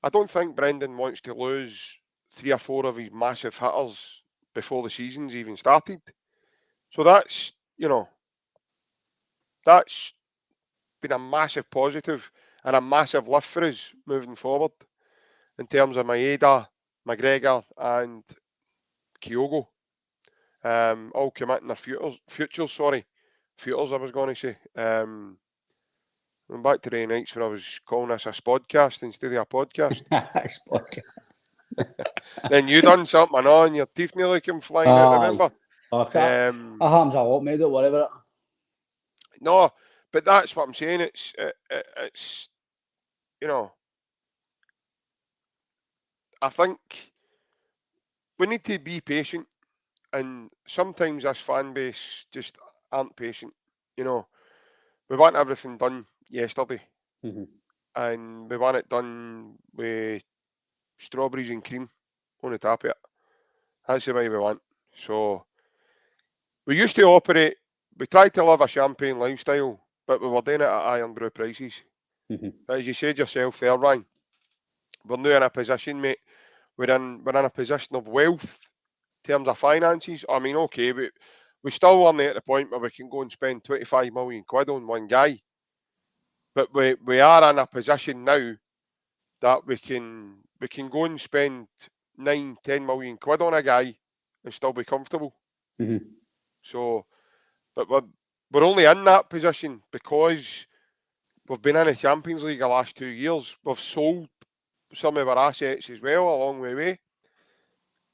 I don't think Brendan wants to lose 3 or 4 of his massive hitters before the season's even started. So that's been a massive positive and a massive lift for us moving forward in terms of Maeda, McGregor, and Kyogo. All committing their futures, futures I was going to say. I'm back to the nights when I was calling this a spodcast instead of a podcast. Then you done something on your teeth nearly came flying out, Aye. remember? That happens a lot, mate. Don't worry about it. No, but that's what I'm saying. It's you know, I think we need to be patient, and sometimes this fan base just aren't patient. You know, we want everything done yesterday, Mm-hmm. and we want it done with strawberries and cream on the top of it. That's the way we want. So we used to operate. We tried to live a champagne lifestyle, but we were doing it at iron brew prices. Mm-hmm. But as you said yourself there, Ryan, we're now in a position, mate. We're in a position of wealth in terms of finances. I mean, okay, we still aren't at the point where we can go and spend 25 million quid on one guy. But we are in a position now that we can go and spend 9, 10 million quid on a guy and still be comfortable. Mm-hmm. So, but we're only in that position because we've been in the Champions League the last 2 years. We've sold some of our assets as well along the way.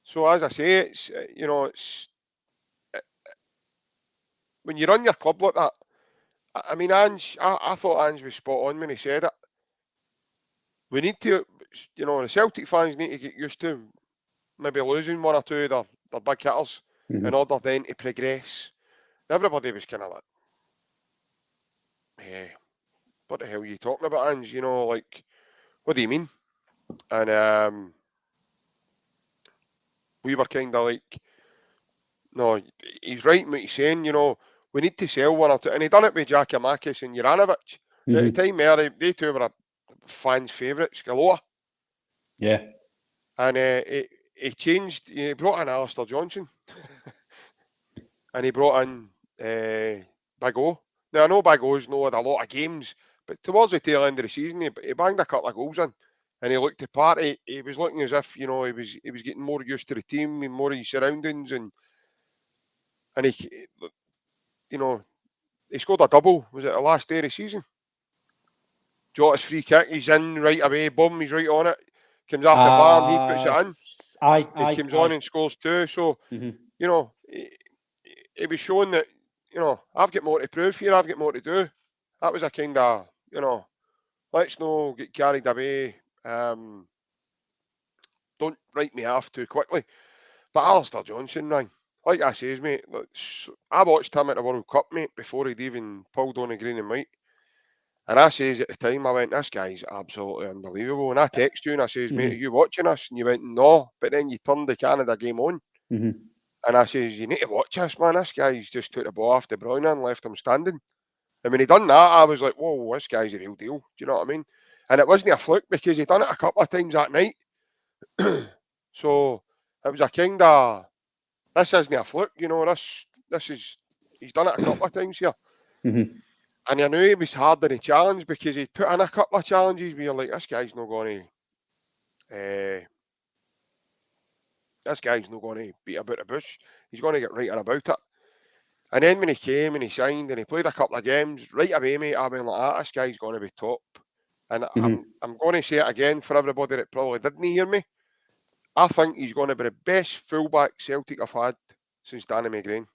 So as I say, it's when you run your club like that. I mean, Ange, I thought Ange was spot on when he said it. We need to, the Celtic fans need to get used to maybe losing 1 or 2 of their big hitters Mm-hmm. in order then to progress. Everybody was kind of like, hey, what the hell are you talking about, Ange? Like, what do you mean? And we were kind of like, no, he's right in what he's saying. We need to sell 1 or 2. And he done it with Giacomakis and Juranovic. At the Mm-hmm. time, they two were fans' favourites, galore. Yeah. And he changed, he brought in Alistair Johnson and he brought in Big O. Now, I know Big O's not had a lot of games, but towards the tail end of the season, he banged a couple of goals in. And he looked the part. He was looking as if he was getting more used to the team and more of his surroundings, and you know he scored a double. Was it the last day of the season? Jota's free kick. He's in right away. Boom. He's right on it. Comes off the bar and he puts it in. He comes on Aye. and scores 2. So Mm-hmm. He was showing that I've got more to prove here. I've got more to do. That was a kind of let's not get carried away. Don't write me off too quickly. But Alistair Johnson, man, like I says, mate, I watched him at the World Cup, mate, before he'd even pulled on the green and white. And I says at the time, I went, this guy's absolutely unbelievable. And I text you and I says, mate, are you watching us? And you went, no. But then you turned the Canada game on. Mm-hmm. And I says, you need to watch this, man. This guy's just took the ball off De Bruyne and left him standing. And when he done that, I was like, whoa, this guy's a real deal. Do you know what I mean? And it wasn't a fluke because he done it a couple of times that night. So it was a kind of, this isn't a fluke, this is, he's done it a couple of times here. Mm-hmm. And I knew he was hard in the challenge because he'd put in a couple of challenges where you're like, this guy's not going to beat about the bush. He's going to get right on about it. And then when he came and he signed and he played a couple of games, right away, mate, I went like, this guy's going to be top. And I'm going to say it again for everybody that probably didn't hear me. I think he's going to be the best fullback Celtic have had since Danny McGrain.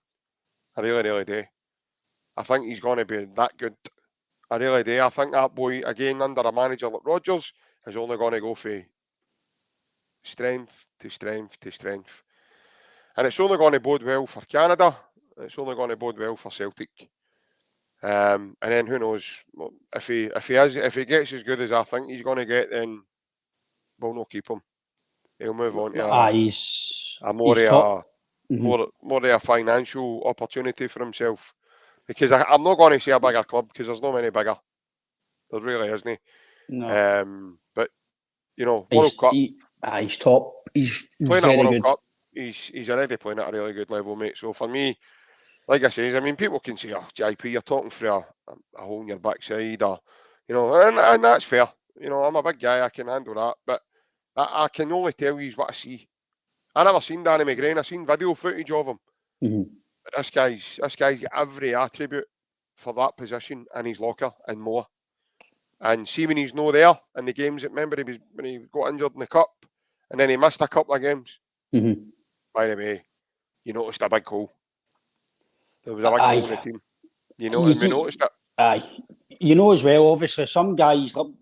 I really, really do. I think he's going to be that good. I really do. I think that boy, again, under a manager like Rodgers, is only going to go from strength to strength to strength. And it's only going to bode well for Canada. It's only going to bode well for Celtic. And then who knows if he gets as good as I think he's going to get, then we'll not keep him. He'll move on to He's a more top. of a financial opportunity for himself. Because I'm not going to say a bigger club because there's not many bigger. There really isn't. No. But you know, World Cup. He's top. He's Playing at very World good. Cup, he's already playing at a really good level, mate. So for me, like I say, I mean, people can say, "Oh, JP, you're talking through a hole in your backside," or you know, and that's fair. You know, I'm a big guy, I can handle that, but I can only tell you what I see. I never seen Danny McGrain. I seen video footage of him. But this guy's got every attribute for that position in his locker and more. And see when he's no there in the games, remember when he got injured in the cup, and then he missed a couple of games. By the way, you noticed a big hole. There was a big hole in the team. You know, and we noticed it. Aye, you know as well. Obviously, some guys go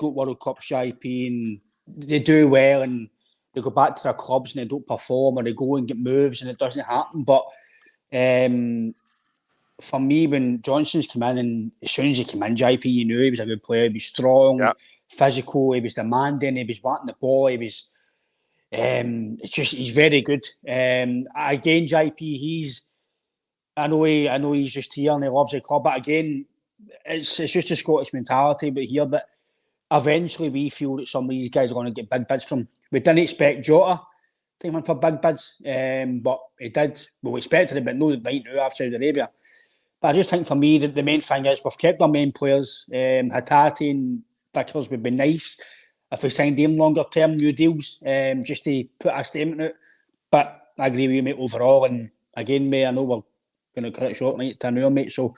World Cups, JP, and they do well, and they go back to their clubs and they don't perform, or they go and get moves and it doesn't happen. But for me, when Johnson's come in, and as soon as he came in, JP, you knew he was a good player. He was strong, physical. He was demanding. He was wanting the ball. He was. It's just he's very good. Again, JP, I know he's just here and he loves the club, but again, it's just a Scottish mentality. But here that eventually we feel that some of these guys are going to get big bids from. We didn't expect Jota to come in for big bids, but he did. Well, we expected it, but no right now after Saudi Arabia. But I just think for me, the main thing is we've kept our main players. Hatate and Vickers would be nice if we signed them longer term new deals, just to put a statement out. But I agree with you, mate, overall. And again, mate, I know we're going to cut it short night to an hour, mate, so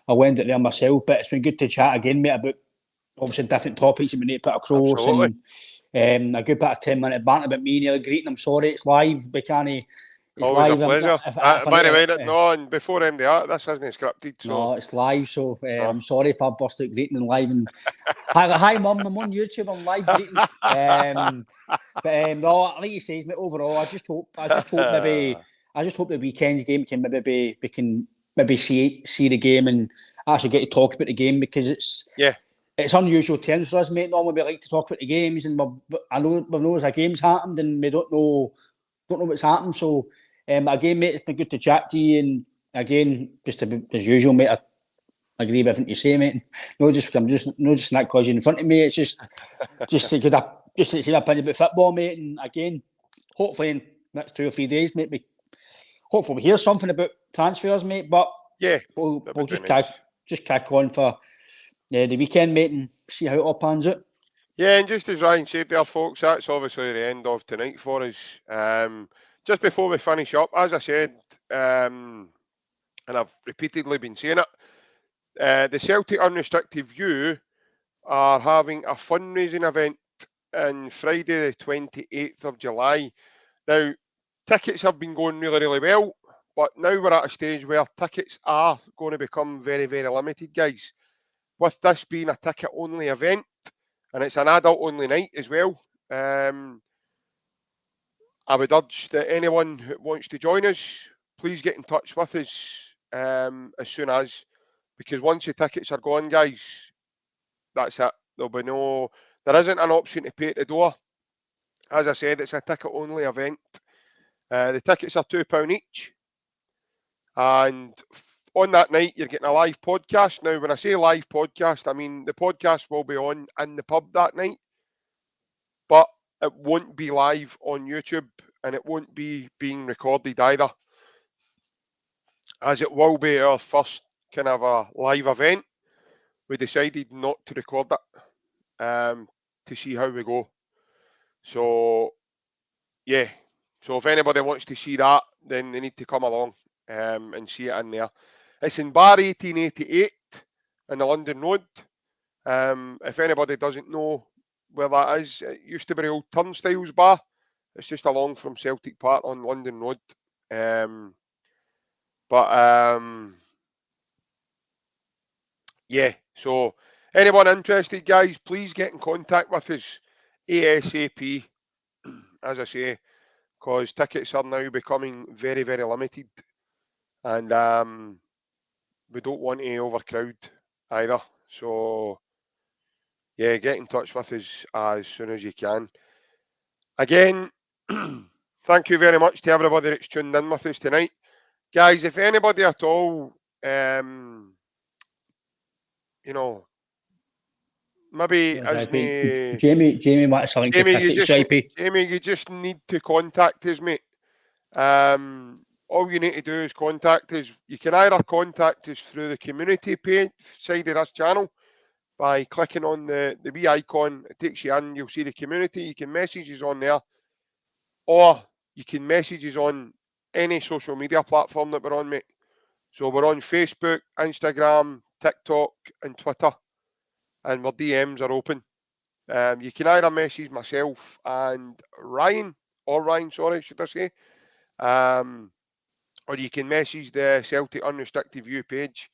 I'll end it there myself. But it's been good to chat again, mate, about obviously different topics that we need to put across. Absolutely. And a good bit of 10-minute banter about me nearly greeting. I'm sorry, it's live. We can't. It's always live. a pleasure. By the way, no, and before MDR, this isn't scripted. So. No, it's live, so I'm sorry if I bust out greeting and live. And hi, Mum, I'm on YouTube. I'm live greeting. But no, like you say, mate, overall, I just hope the weekend's game can maybe see the game and actually get to talk about the game, because it's unusual terms for us, mate. Normally we like to talk about the games, and I know there's a game's happened and we don't know what's happened. So again, mate, it's been good to chat to you, and again, just as usual, mate, I agree with everything you say, mate. I'm just not because you're in front of me. It's just to say my opinion about football, mate. And again, hopefully in the next 2 or 3 days, mate, hopefully we hear something about transfers, mate. But we'll just kick on for the weekend, mate, and see how it all pans out. Yeah, and just as Ryan said there, folks, that's obviously the end of tonight for us. Just before we finish up, as I said, and I've repeatedly been saying it, the Celtic Unrestricted View are having a fundraising event on Friday the 28th of July. Now, tickets have been going really, really well, but now we're at a stage where tickets are going to become very, very limited, guys. With this being a ticket-only event, and it's an adult-only night as well, I would urge that anyone who wants to join us, please get in touch with us as soon as, because once the tickets are gone, guys, that's it. There isn't an option to pay at the door. As I said, it's a ticket-only event. The tickets are £2 each, and on that night, you're getting a live podcast. Now, when I say live podcast, I mean the podcast will be on in the pub that night, but it won't be live on YouTube, and it won't be being recorded either, as it will be our first kind of a live event. We decided not to record it to see how we go. So, yeah. So if anybody wants to see that, then they need to come along. and see it in there. It's in bar 1888 in the London Road. If anybody doesn't know where that is, it used to be the old Turnstiles bar. It's just along from Celtic Park on London Road. Yeah, so anyone interested, guys, please get in contact with us ASAP, as I say, because tickets are now becoming very, very limited. And we don't want to overcrowd either. So, yeah, get in touch with us as soon as you can. Again, thank you very much to everybody that's tuned in with us tonight. Guys, if anybody at all, maybe isn't... Jamie wants something to tickets, JP. Jamie, you just need to contact us, mate. All you need to do is contact us. You can either contact us through the community page side of this channel by clicking on the wee icon. It takes you in. You'll see the community. You can message us on there, or you can message us on any social media platform that we're on, mate. So we're on Facebook, Instagram, TikTok, and Twitter, and our DMs are open. You can either message myself and Ryan, should I say, or you can message the Celtic Unrestricted View page.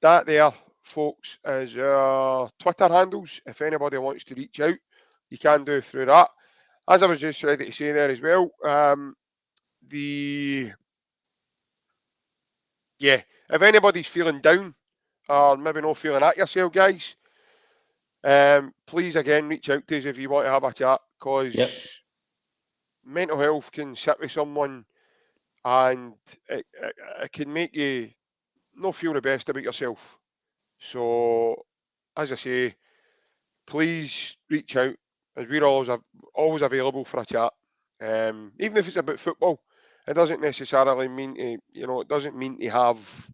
That there, folks, is our Twitter handles. If anybody wants to reach out, you can do through that. As I was just ready to say there as well, if anybody's feeling down or maybe not feeling at yourself, guys, please again reach out to us if you want to have a chat, because mental health can sit with someone and it can make you not feel the best about yourself. So, as I say, please reach out, as we're always available for a chat. Even if it's about football, it doesn't necessarily mean to, it doesn't mean to have,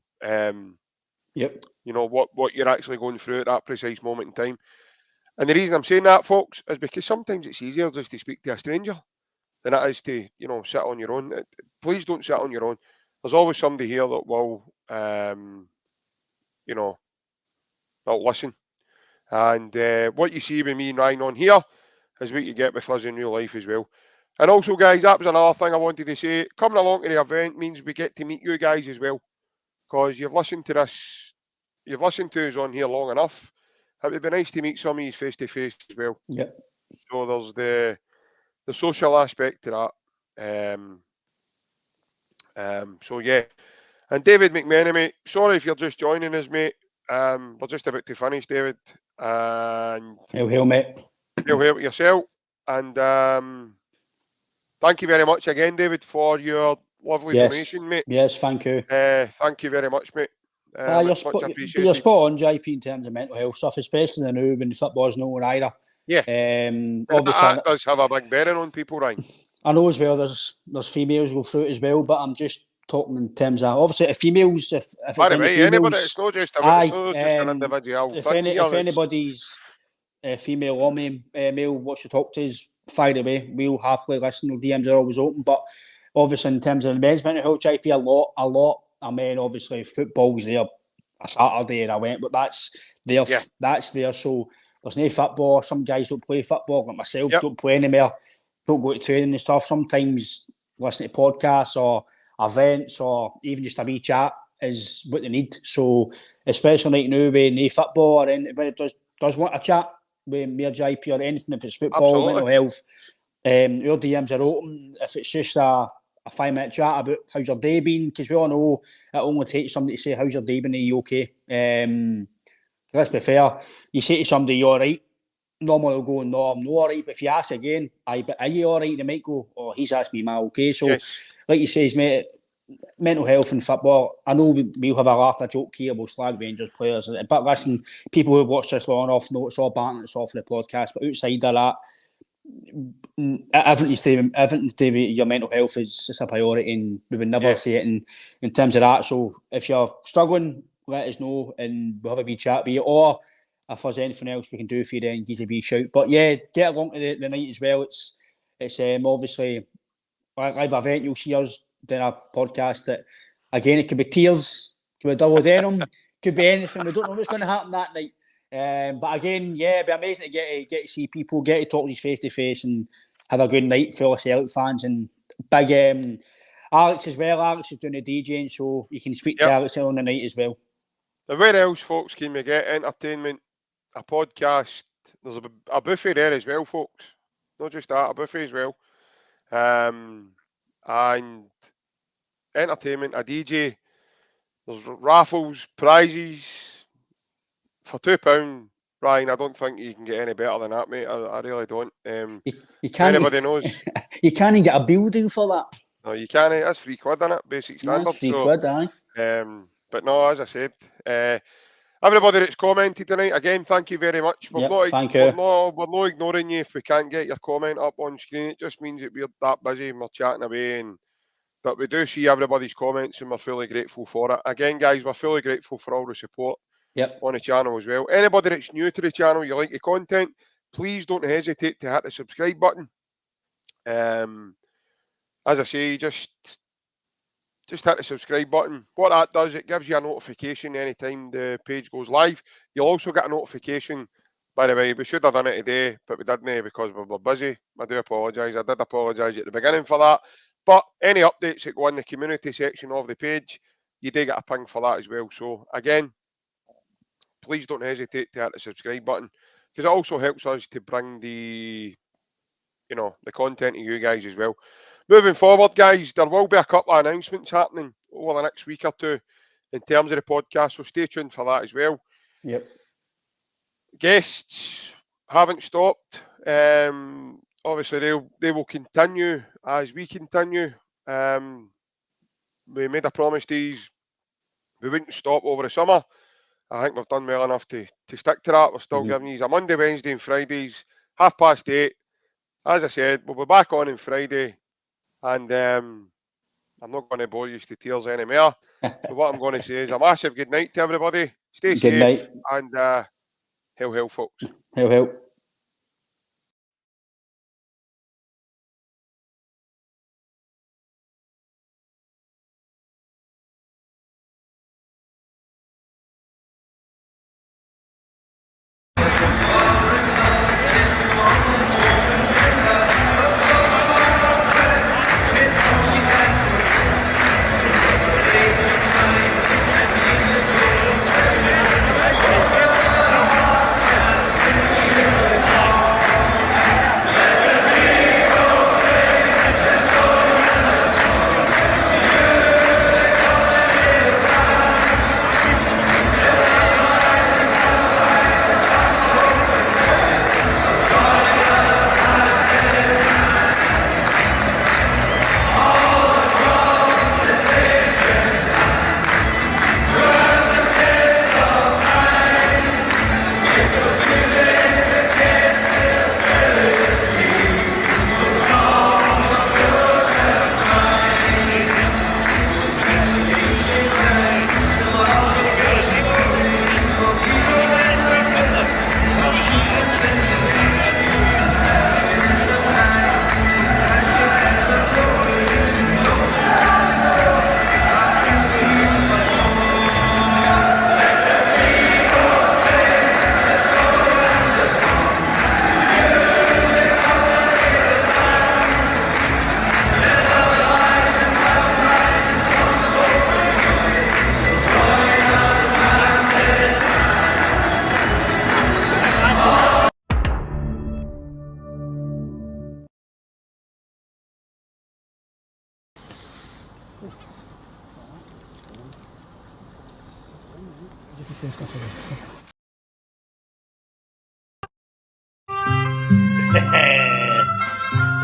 what you're actually going through at that precise moment in time. And the reason I'm saying that, folks, is because sometimes it's easier just to speak to a stranger than it is to, sit on your own. Please don't sit on your own. There's always somebody here that will, that'll listen. And what you see with me and Ryan on here is what you get with us in real life as well. And also, guys, that was another thing I wanted to say. Coming along to the event means we get to meet you guys as well, because you've listened to us on here long enough. It would be nice to meet some of you face to face as well. Yep. So there's the social aspect to that. So yeah. And David McMahon, mate, sorry if you're just joining us, mate. We're just about to finish, David. And hail, mate. Hail yourself. And thank you very much again, David, for your lovely donation, mate. Yes, thank you. Thank you very much, mate. You're spot on, JP, in terms of mental health stuff, especially now when football's not on either. Yeah. Obviously, that does have a big bearing on people, Ryan. I know as well there's females go through it as well, but I'm just talking in terms of, obviously, if females, if it's by the way, females, anybody, it's not just an individual. If anybody's female or male wants to talk to us, fire away. We'll happily listen. The DMs are always open, but obviously in terms of the men's mental health, JP, a lot. I mean, obviously football's there a Saturday and I went, but that's there. Yeah. That's there. So there's no football. Some guys don't play football, like myself, don't play anymore. Don't go to training and stuff. Sometimes listen to podcasts or events or even just a wee chat is what they need. So especially right now with no football or anybody does want a chat with me or JP or anything, if it's football, mental health, your DMs are open. If it's just a 5-minute chat about how's your day been, because we all know it only takes somebody to say how's your day been, are you okay? Let's be fair, you say to somebody you're all right, normally they'll go, no, I'm not all right. But if you ask again, but are you all right? They might go, oh, he's asked me, am I okay? So, like you say, mate, mental health and football, I know we'll have a laugh, a joke here, we'll slag Rangers players. But listen, people who've watched this long enough know it's all banter, it's all for the podcast. But outside of that, everything to your mental health is a priority, and we would never say it in terms of that. So if you're struggling, let us know and we'll have a wee chat with you, or if there's anything else we can do for you, then give us a wee shout. But yeah, get along to the night as well. It's obviously a live event. You'll see us doing a podcast at again, it could be tears, could be double denim, could be anything. We don't know what's going to happen that night. But again, yeah, it'd be amazing to get to see people, get to talk to you face to face, and have a good night full of Celtic fans. And big Alex as well. Alex is doing the DJing, so you can speak to Alex on the night as well. Now, where else, folks, can we get entertainment? A podcast. There's a buffet there as well, folks. Not just that, a buffet as well. And entertainment, a DJ. There's raffles, prizes for £2. Ryan, I don't think you can get any better than that, mate. I really don't. You can't. Anybody knows? You can't even get a building for that. No, you can't. That's £3, isn't it? Basic standard. £3, aye. But no, as I said, everybody that's commented tonight, again, thank you very much. Thank you. We're not ignoring you if we can't get your comment up on screen. It just means that we're that busy and we're chatting away. But we do see everybody's comments and we're fully grateful for it. Again, guys, we're fully grateful for all the support on the channel as well. Anybody that's new to the channel, you like the content, please don't hesitate to hit the subscribe button. As I say, just hit the subscribe button. What that does, it gives you a notification anytime the page goes live. You'll also get a notification. By the way, we should have done it today, but we didn't because we were busy. I do apologise. I did apologise at the beginning for that. But any updates that go in the community section of the page, you do get a ping for that as well. So again, please don't hesitate to hit the subscribe button because it also helps us to bring the content to you guys as well. Moving forward, guys, there will be a couple of announcements happening over the next week or two in terms of the podcast, so stay tuned for that as well. Yep. Guests haven't stopped. Obviously, they will continue as we continue. We made a promise to these. We wouldn't stop over the summer. I think we've done well enough to stick to that. We're still giving you a Monday, Wednesday and Fridays, 8:30. As I said, we'll be back on Friday. And I'm not going to bore you to tears anymore. So what I'm going to say is a massive good night to everybody. Stay safe. Good night. And hail, folks. Hail.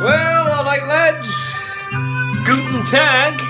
Well, all right, lads. Guten Tag.